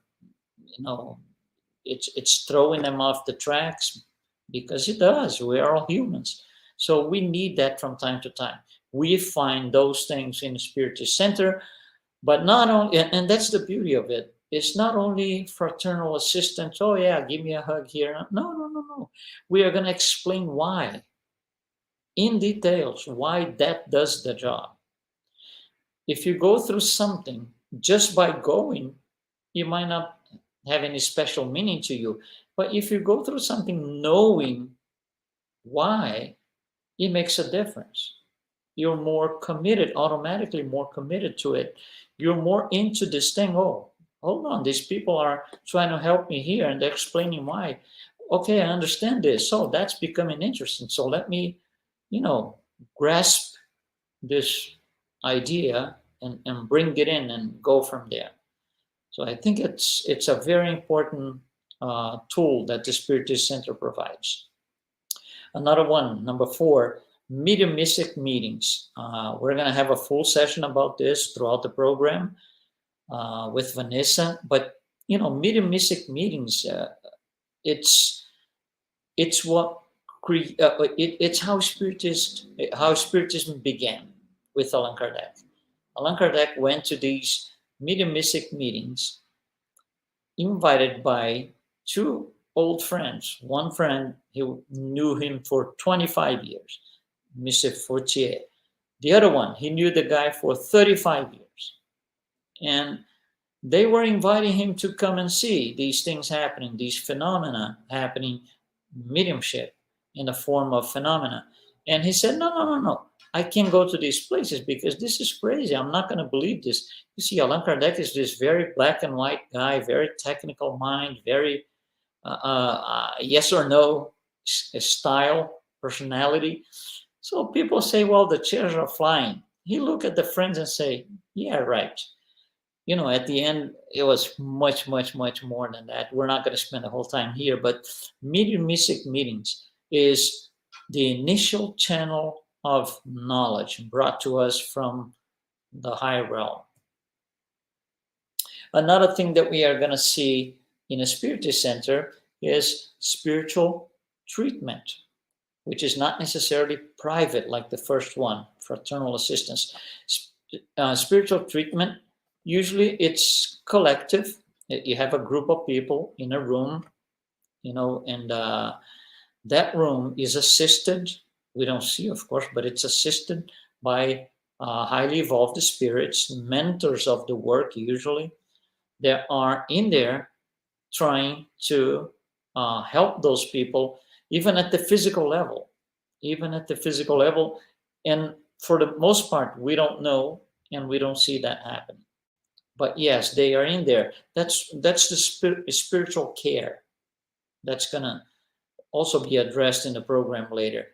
it's throwing them off the tracks, because it does. We are all humans. So we need that from time to time. We find those things in the Spiritist Center, but not only, and that's the beauty of it. It's not only fraternal assistance. Oh yeah, give me a hug here. No. We are going to explain why, in details, why that does the job. If you go through something just by going, you might not have any special meaning to you. But if you go through something knowing why, it makes a difference. You're more committed, automatically more committed to it. You're more into this thing. Oh, hold on, these people are trying to help me here, and they're explaining why. Okay, I understand this. So that's becoming interesting. So let me, grasp this idea and bring it in and go from there. So I think it's a very important tool that the Spiritist Center provides. Another one, number 4, mediumistic meetings. We're going to have a full session about this throughout the program with Vanessa. But mediumistic meetings, it's what it's how Spiritism began with Allan Kardec. Allan Kardec went to these mediumistic meetings, invited by 2 old friends. One friend, he knew him for 25 years, Mr. Fortier. The other one, he knew the guy for 35 years. And they were inviting him to come and see these things happening, these phenomena happening, mediumship in the form of phenomena. And he said, no. I can't go to these places because this is crazy. I'm not going to believe this. You see, Allan Kardec is this very black and white guy, very technical mind, very yes or no style, personality. So people say, well, the chairs are flying. He look at the friends and say, yeah, right. At the end, it was much, much, much more than that. We're not going to spend the whole time here, but mediumistic meetings is the initial channel of knowledge brought to us from the higher realm. Another thing that we are going to see in a Spiritist Center is spiritual treatment, which is not necessarily private like the first one, fraternal assistance. Spiritual treatment, usually it's collective. You have a group of people in a room, and that room is assisted. We don't see, of course, but it's assisted by highly evolved spirits, mentors of the work usually. They are in there trying to help those people, even at the physical level. And for the most part, we don't know and we don't see that happen. But yes, they are in there. That's the spiritual care. That's going to also be addressed in the program later.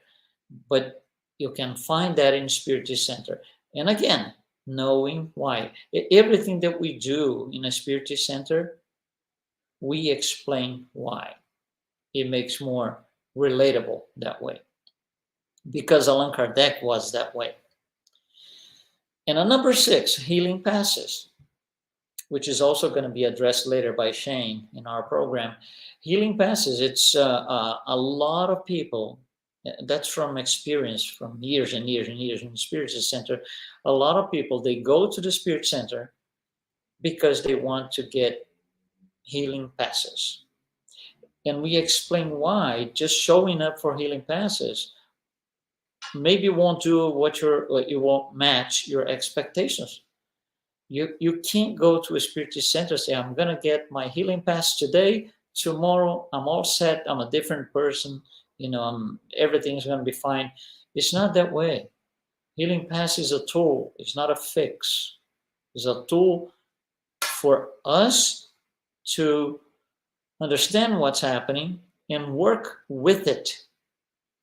But you can find that in Spiritist Center. And again, knowing why. Everything that we do in a Spiritist Center, we explain why. It makes more relatable that way. Because Allan Kardec was that way. And number 6, healing passes. which is also going to be addressed later by Shane in our program. Healing passes, it's a lot of people, that's from experience, from years and years and years in the Spiritist Center. A lot of people, they go to the Spirit Center because they want to get healing passes. And we explain why just showing up for healing passes maybe won't do what it won't match your expectations. You can't go to a Spiritist Center and say, I'm going to get my healing pass today, tomorrow I'm all set, I'm a different person, everything's going to be fine. It's not that way. Healing pass is a tool. It's not a fix. It's a tool for us to understand what's happening and work with it.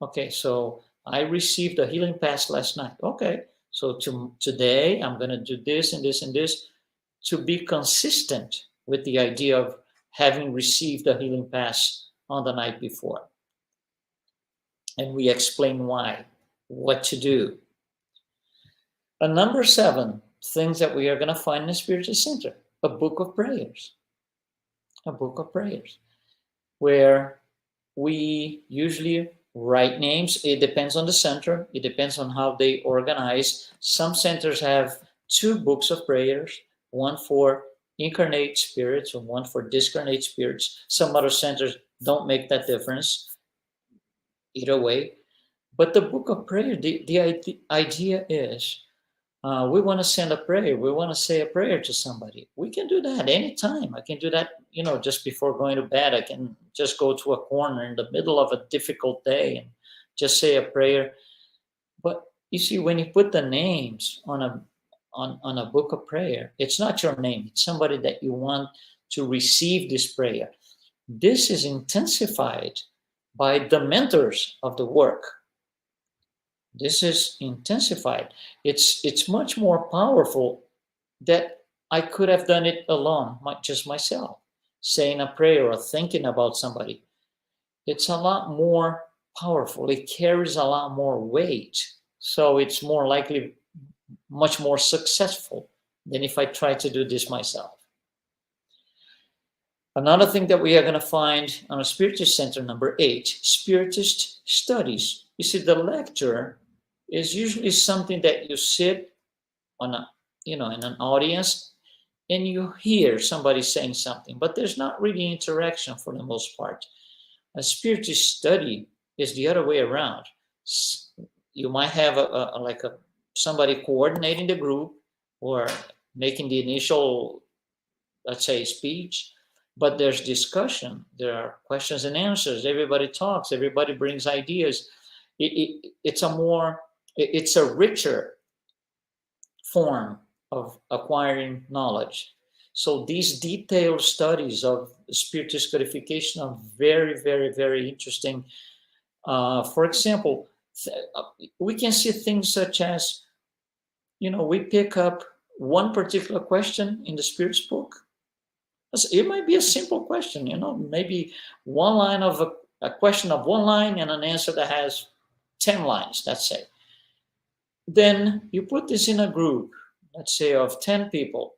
Okay, so I received a healing pass last night. Okay, so today I'm going to do this and this and this to be consistent with the idea of having received a healing pass on the night before. And we explain why, what to do. Number 7, things that we are going to find in the Spiritist Center, a book of prayers. A book of prayers, where we usually write names. It depends on the center. It depends on how they organize. Some centers have 2 books of prayers, one for incarnate spirits and one for discarnate spirits. Some other centers don't make that difference. Either way. But the book of prayer, the idea is, we want to send a prayer. We want to say a prayer to somebody. We can do that anytime. I can do that, just before going to bed. I can just go to a corner in the middle of a difficult day and just say a prayer. But you see, when you put the names on a book of prayer, it's not your name. It's somebody that you want to receive this prayer. This is intensified by the mentors of the work. This is intensified. It's much more powerful that I could have done it alone, just myself, saying a prayer or thinking about somebody. It's a lot more powerful. It carries a lot more weight. So it's more likely, much more successful than if I try to do this myself. Another thing that we are going to find on a Spiritist Center, number 8, Spiritist studies. You see, the lecture is usually something that you sit on in an audience and you hear somebody saying something, but there's not really interaction for the most part. A Spiritist study is the other way around. You might have somebody coordinating the group or making the initial, let's say, speech, but there's discussion. There are questions and answers. Everybody talks. Everybody brings ideas. It's a richer form of acquiring knowledge. So these detailed studies of Spiritist codification are very, very, very interesting. For example, we can see things such as, we pick up one particular question in the Spirit's book. It might be a simple question, maybe one line of a question of one line and an answer that has 10 lines, let's say. Then you put this in a group, let's say of 10 people.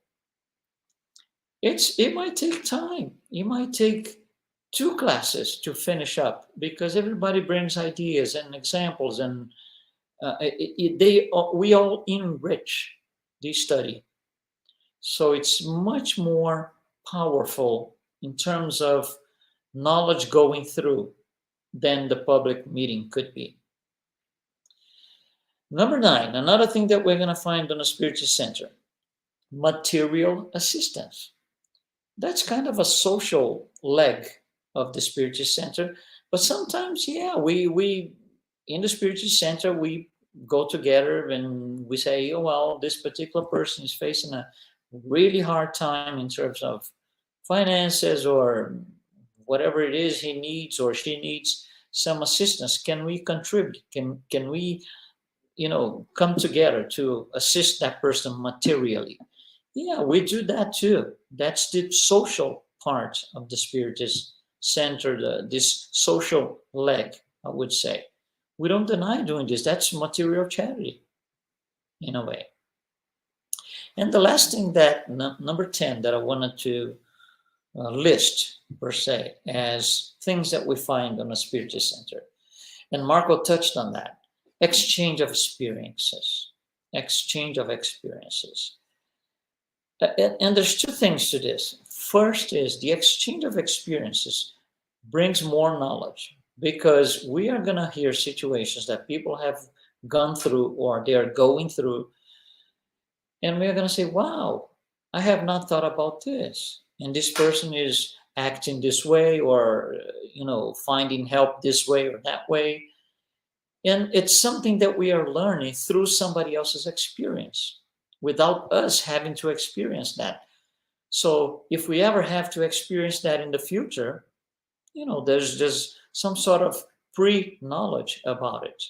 It might take time. It might take 2 classes to finish up because everybody brings ideas and examples, and we all enrich the study. So it's much more powerful in terms of knowledge going through than the public meeting could be. Number 9, another thing that we're going to find on a Spiritist Center, material assistance. That's kind of a social leg of the Spiritist Center. But sometimes, we in the Spiritist Center, we go together and we say, this particular person is facing a really hard time in terms of finances or whatever it is he needs or she needs some assistance. Can we contribute? Can we come together to assist that person materially? Yeah, we do that too. That's the social part of the Spiritist Center, this social leg, I would say. We don't deny doing this. That's material charity, in a way. And the last thing that number 10 that I wanted to list per se as things that we find on a Spiritist Center, and Marco touched on that: exchange of experiences. Exchange of experiences. And there's two things to this. First is the exchange of experiences brings more knowledge, because we are going to hear situations that people have gone through or they are going through, and we are going to say, wow, I have not thought about this, and this person is acting this way, or finding help this way or that way. And it's something that we are learning through somebody else's experience without us having to experience that. So if we ever have to experience that in the future, there's just some sort of pre-knowledge about it.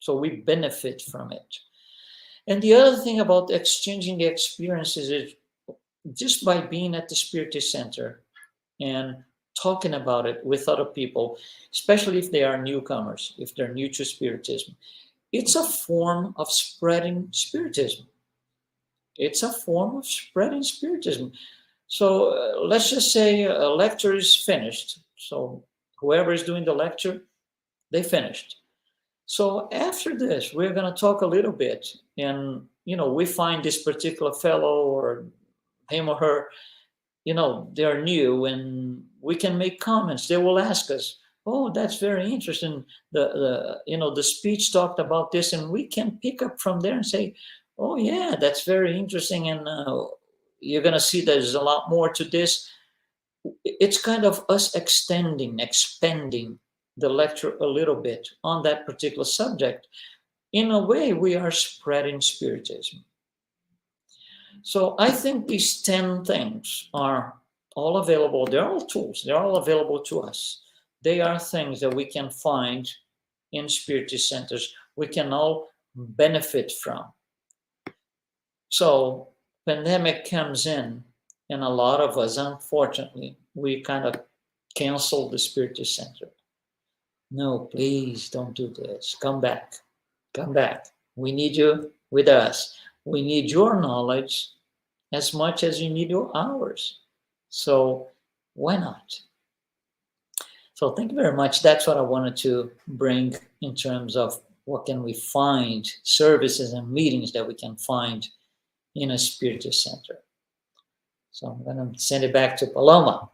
So we benefit from it. And the other thing about exchanging the experiences is just by being at the Spiritist Center and talking about it with other people, especially if they are newcomers, if they're new to Spiritism, it's a form of spreading Spiritism. It's a form of spreading Spiritism. So let's just say a lecture is finished. So whoever is doing the lecture, they finished. So after this, we're going to talk a little bit, and we find this particular fellow or him or her, they're new, and we can make comments. They will ask us, oh, that's very interesting. The speech talked about this, and we can pick up from there and say, oh yeah, that's very interesting, and you're going to see there's a lot more to this. It's kind of us expanding the lecture a little bit on that particular subject. In a way, we are spreading Spiritism. So I think these 10 things are all available. They're all tools. They're all available to us. They are things that we can find in Spiritist centers. We can all benefit from. So pandemic comes in, and a lot of us, unfortunately, we kind of cancel the Spiritist Center. No, please don't do this. Come back. Come back. We need you with us. We need your knowledge as much as you need your hours. So why not? So thank you very much. That's what I wanted to bring in terms of what can we find, services and meetings that we can find in a Spiritist Center. So I'm going to send it back to Palloma.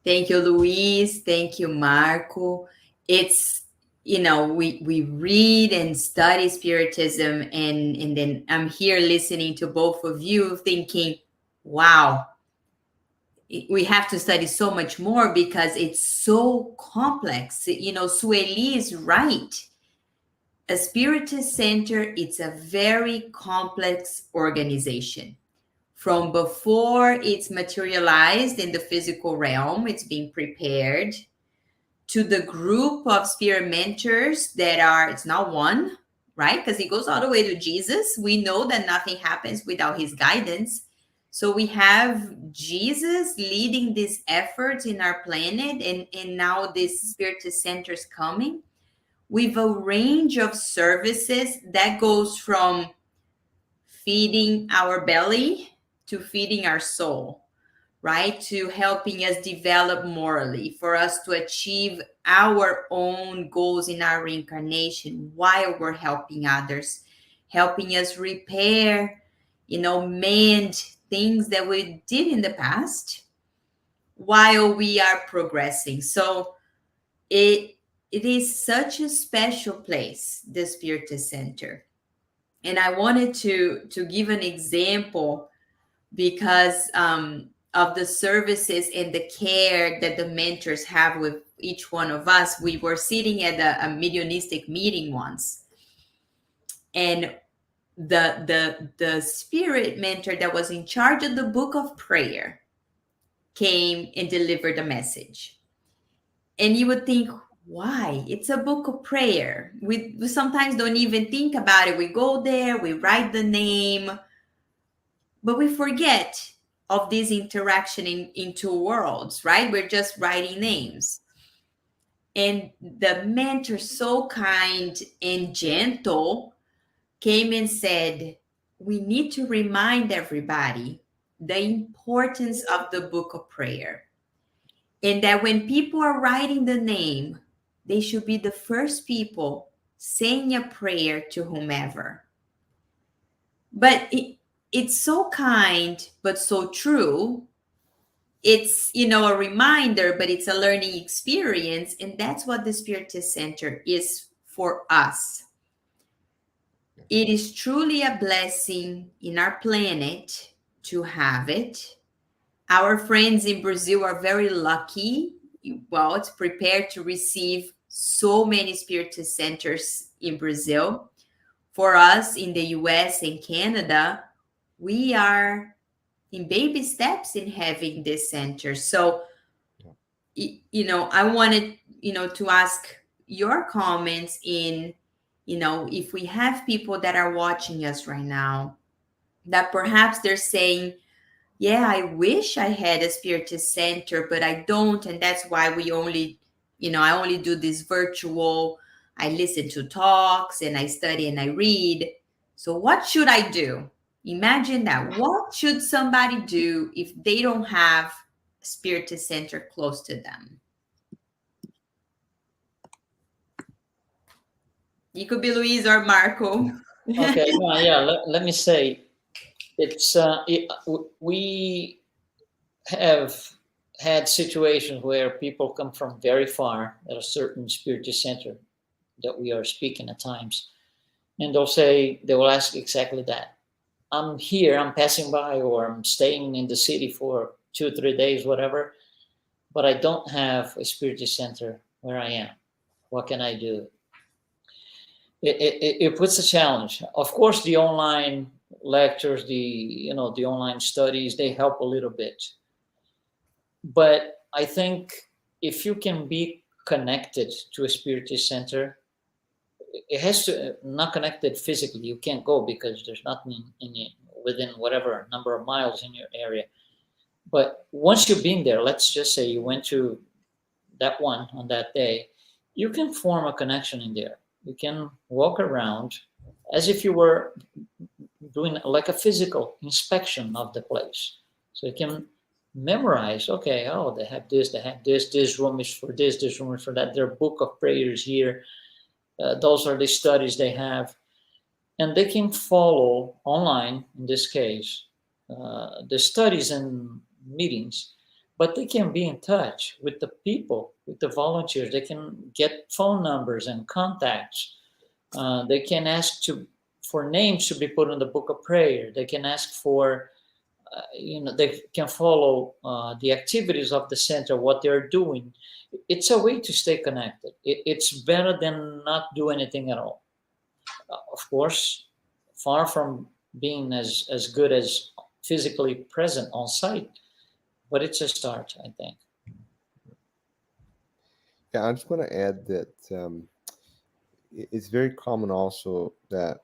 Thank you, Luiz. Thank you, Marco. It's, we read and study Spiritism, and then I'm here listening to both of you thinking, wow, we have to study so much more because it's so complex. Sueli is right. A Spiritist Center, it's a very complex organization. From before it's materialized in the physical realm, it's being prepared, to the group of spirit mentors that are, it's not one, right? Because it goes all the way to Jesus. We know that nothing happens without his guidance. So we have Jesus leading these efforts in our planet, and now this Spiritist Center is coming with a range of services that goes from feeding our belly to feeding our soul, right? To helping us develop morally, for us to achieve our own goals in our reincarnation while we're helping others, helping us repair, mend things that we did in the past while we are progressing. So it is such a special place, the Spiritist Center. And I wanted to give an example because of the services and the care that the mentors have with each one of us. We were sitting at a mediumistic meeting once, and the spirit mentor that was in charge of the book of prayer came and delivered a message. And you would think, why? It's a book of prayer. We sometimes don't even think about it. We go there, we write the name, but we forget of this interaction in two worlds, right? We're just writing names. And the mentor, so kind and gentle, came and said, we need to remind everybody the importance of the book of prayer. And that when people are writing the name, they should be the first people saying a prayer to whomever. But it's so kind, but so true. It's, a reminder, but it's a learning experience. And that's what the Spiritist Center is for us. It is truly a blessing in our planet to have it. Our friends in Brazil are very lucky. Well, it's prepared to receive so many Spiritist centers in Brazil. For us in the US and Canada, we are in baby steps in having this center. So, I wanted, to ask your comments in, if we have people that are watching us right now, that perhaps they're saying, yeah, I wish I had a Spiritist center, but I don't. And that's why we only, I only do this virtual. I listen to talks and I study and I read. So what should I do? Imagine that. What should somebody do if they don't have a Spiritist center close to them? It could be Luiz or Marco.
Okay, let me say, it's we have had situations where people come from very far at a certain Spiritist center that we are speaking at times, and they will ask exactly that. I'm here, I'm passing by, or I'm staying in the city for 2 or 3 days, whatever, but I don't have a Spiritist center where I am. What can I do? It puts a challenge. Of course, the online lectures, the online studies, they help a little bit. But I think if you can be connected to a Spiritist center, it has to not connected physically. You can't go because there's nothing within whatever number of miles in your area. But once you've been there, let's just say you went to that one on that day, you can form a connection in there. You can walk around as if you were doing like a physical inspection of the place. So you can memorize, okay, oh, they have this, this room is for this room is for that. Their book of prayers here. Those are the studies they have. And they can follow online, in this case, the studies and meetings, but they can be in touch with the people, with the volunteers. They can get phone numbers and contacts. They can ask for names to be put in the book of prayer. They can ask for, they can follow the activities of the center, what they're doing. It's a way to stay connected. It's better than not do anything at all. Of course, far from being as good as physically present on site, but it's a start, I think.
Yeah, I'm just going to add that it's very common also that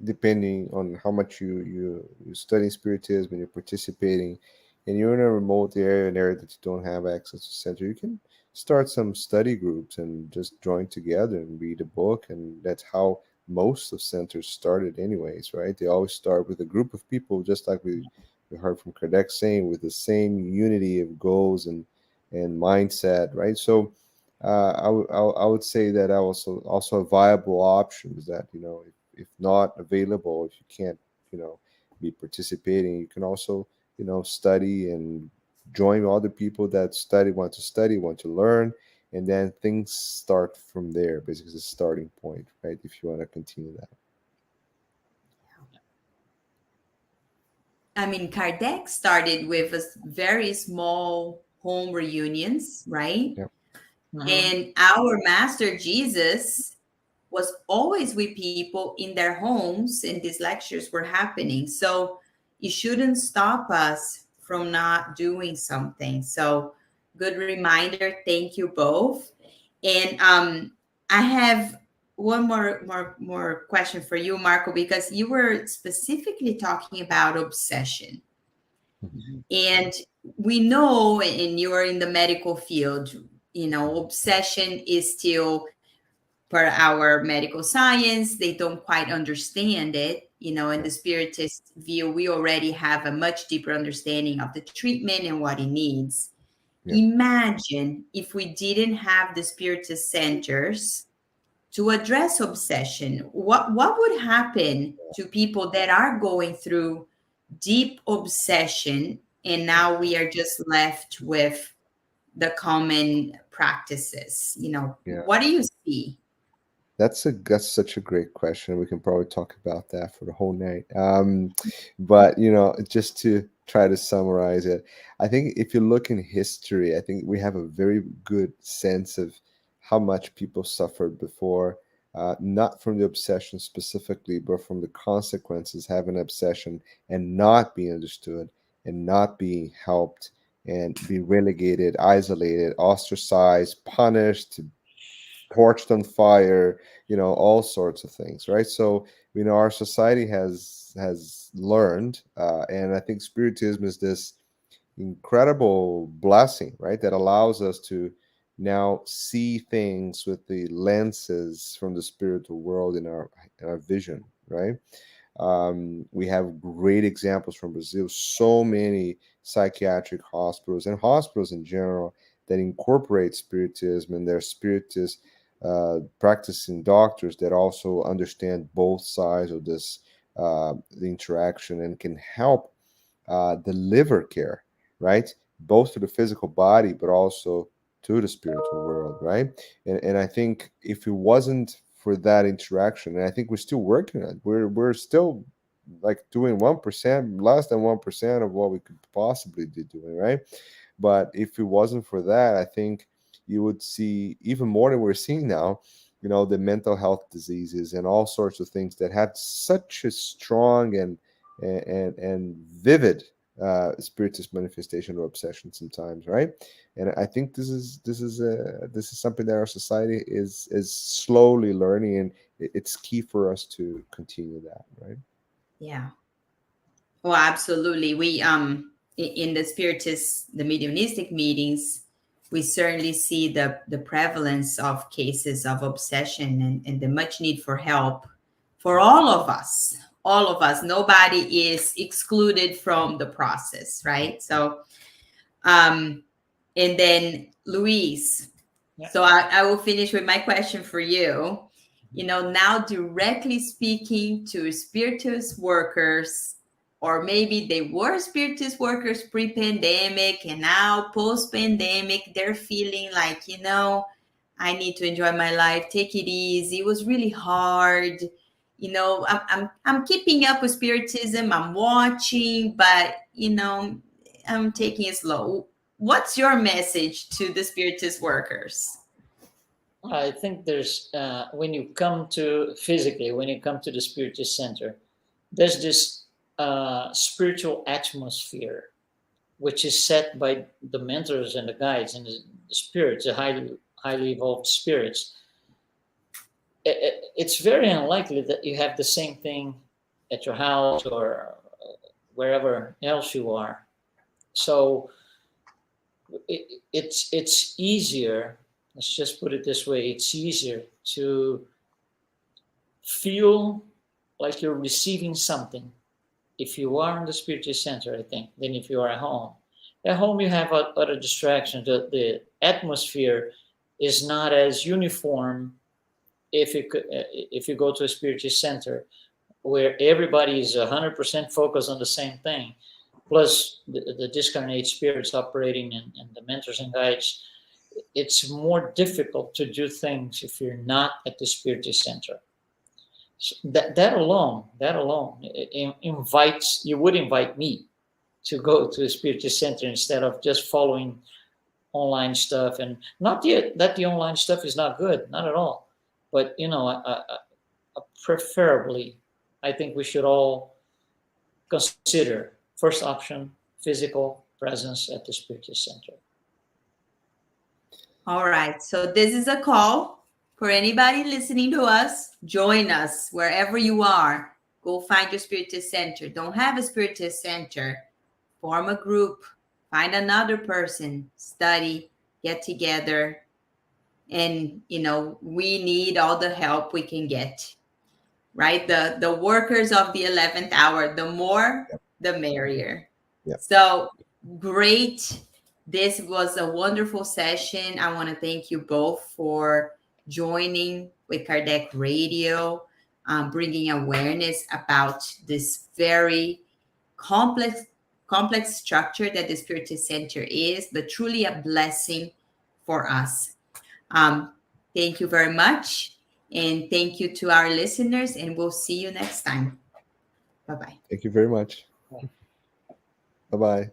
depending on how much you study Spiritism and you're participating, and you're in a remote area, an area that you don't have access to center, you can start some study groups and just join together and read a book. And that's how most of centers started anyways, right? They always start with a group of people, just like we heard from Kardec saying, with the same unity of goals and mindset, right? So I would say that also a viable option is that, if not available, if you can't, be participating, you can also, study and join other people that want to learn, and then things start from there. Basically, it's a starting point, right? If you want to continue that.
I mean, Kardec started with a very small home reunions, right?
Yep.
Mm-hmm.
And our Master Jesus was always with people in their homes, and these lectures were happening. So it shouldn't stop us from not doing something. So good reminder. Thank you both. And I have one more question for you, Marco, because you were specifically talking about obsession.
Mm-hmm.
And we know, and you're in the medical field, obsession is still per our medical science, they don't quite understand it. You know, in the Spiritist view, we already have a much deeper understanding of the treatment and what it needs.
Yeah.
Imagine if we didn't have the Spiritist centers to address obsession. What would happen to people that are going through deep obsession, and now we are just left with the common practices? You know,
Yeah.
what do you see?
That's such a great question. We can probably talk about that for the whole night. But just to try to summarize it, I think if you look in history, I think we have a very good sense of how much people suffered before, not from the obsession specifically, but from the consequences having an obsession and not being understood and not being helped and being relegated, isolated, ostracized, punished, torched on fire, all sorts of things, right? So our society has learned, and I think Spiritism is this incredible blessing, right, that allows us to now see things with the lenses from the spiritual world in our vision, right? We have great examples from Brazil, so many psychiatric hospitals and hospitals in general that incorporate Spiritism, and their Spiritist practicing doctors that also understand both sides of this the interaction and can help deliver care, right? Both to the physical body, but also to the spiritual world, right? And I think if it wasn't for that interaction, and I think we're still working on it, we're still like doing 1%, less than 1% of what we could possibly be doing, right? But if it wasn't for that, I think you would see even more than we're seeing now, the mental health diseases and all sorts of things that had such a strong and vivid spiritist manifestation or obsession sometimes, right? And I think this is something that our society is slowly learning, and it's key for us to continue that, right?
Yeah. Oh, absolutely. We in the Spiritist, the mediumistic meetings, we certainly see the prevalence of cases of obsession and the much need for help for all of us. All of us. Nobody is excluded from the process, right? So, and then Luiz.
Yeah.
So I will finish with my question for you. Now directly speaking to Spiritist workers, or maybe they were Spiritist workers pre-pandemic and now post-pandemic, they're feeling like, I need to enjoy my life, take it easy. It was really hard. I'm keeping up with Spiritism. I'm watching, but I'm taking it slow. What's your message to the Spiritist workers?
I think there's when you come to the Spiritist Center, there's this spiritual atmosphere which is set by the mentors and the guides and the spirits, the highly evolved spirits. It's very unlikely that you have the same thing at your house or wherever else you are. So it's easier. Let's just put it this way: it's easier to feel like you're receiving something if you are in the Spiritist Center, I think, than if you are at home. At home, you have other distractions. The atmosphere is not as uniform if you go to a Spiritist Center where everybody is 100% focused on the same thing, plus the discarnate spirits operating and the mentors and guides. It's more difficult to do things if you're not at the Spiritist Center. So that alone invites, you would invite me to go to a Spiritist Center instead of just following online stuff. And not yet that the online stuff is not good, not at all. But preferably, I think we should all consider first option, physical presence at the Spiritist Center.
All right. So this is a call for anybody listening to us. Join us wherever you are. Go find your Spiritist Center. Don't have a Spiritist Center. Form a group. Find another person. Study. Get together. And, we need all the help we can get, right? The workers of the 11th hour, the more, the merrier.
Yep.
So great. This was a wonderful session. I want to thank you both for joining with Kardec Radio, bringing awareness about this very complex structure that the Spiritist Center is, but truly a blessing for us. Thank you very much. And thank you to our listeners, and we'll see you next time. Bye-bye.
Thank you very much. Bye-bye.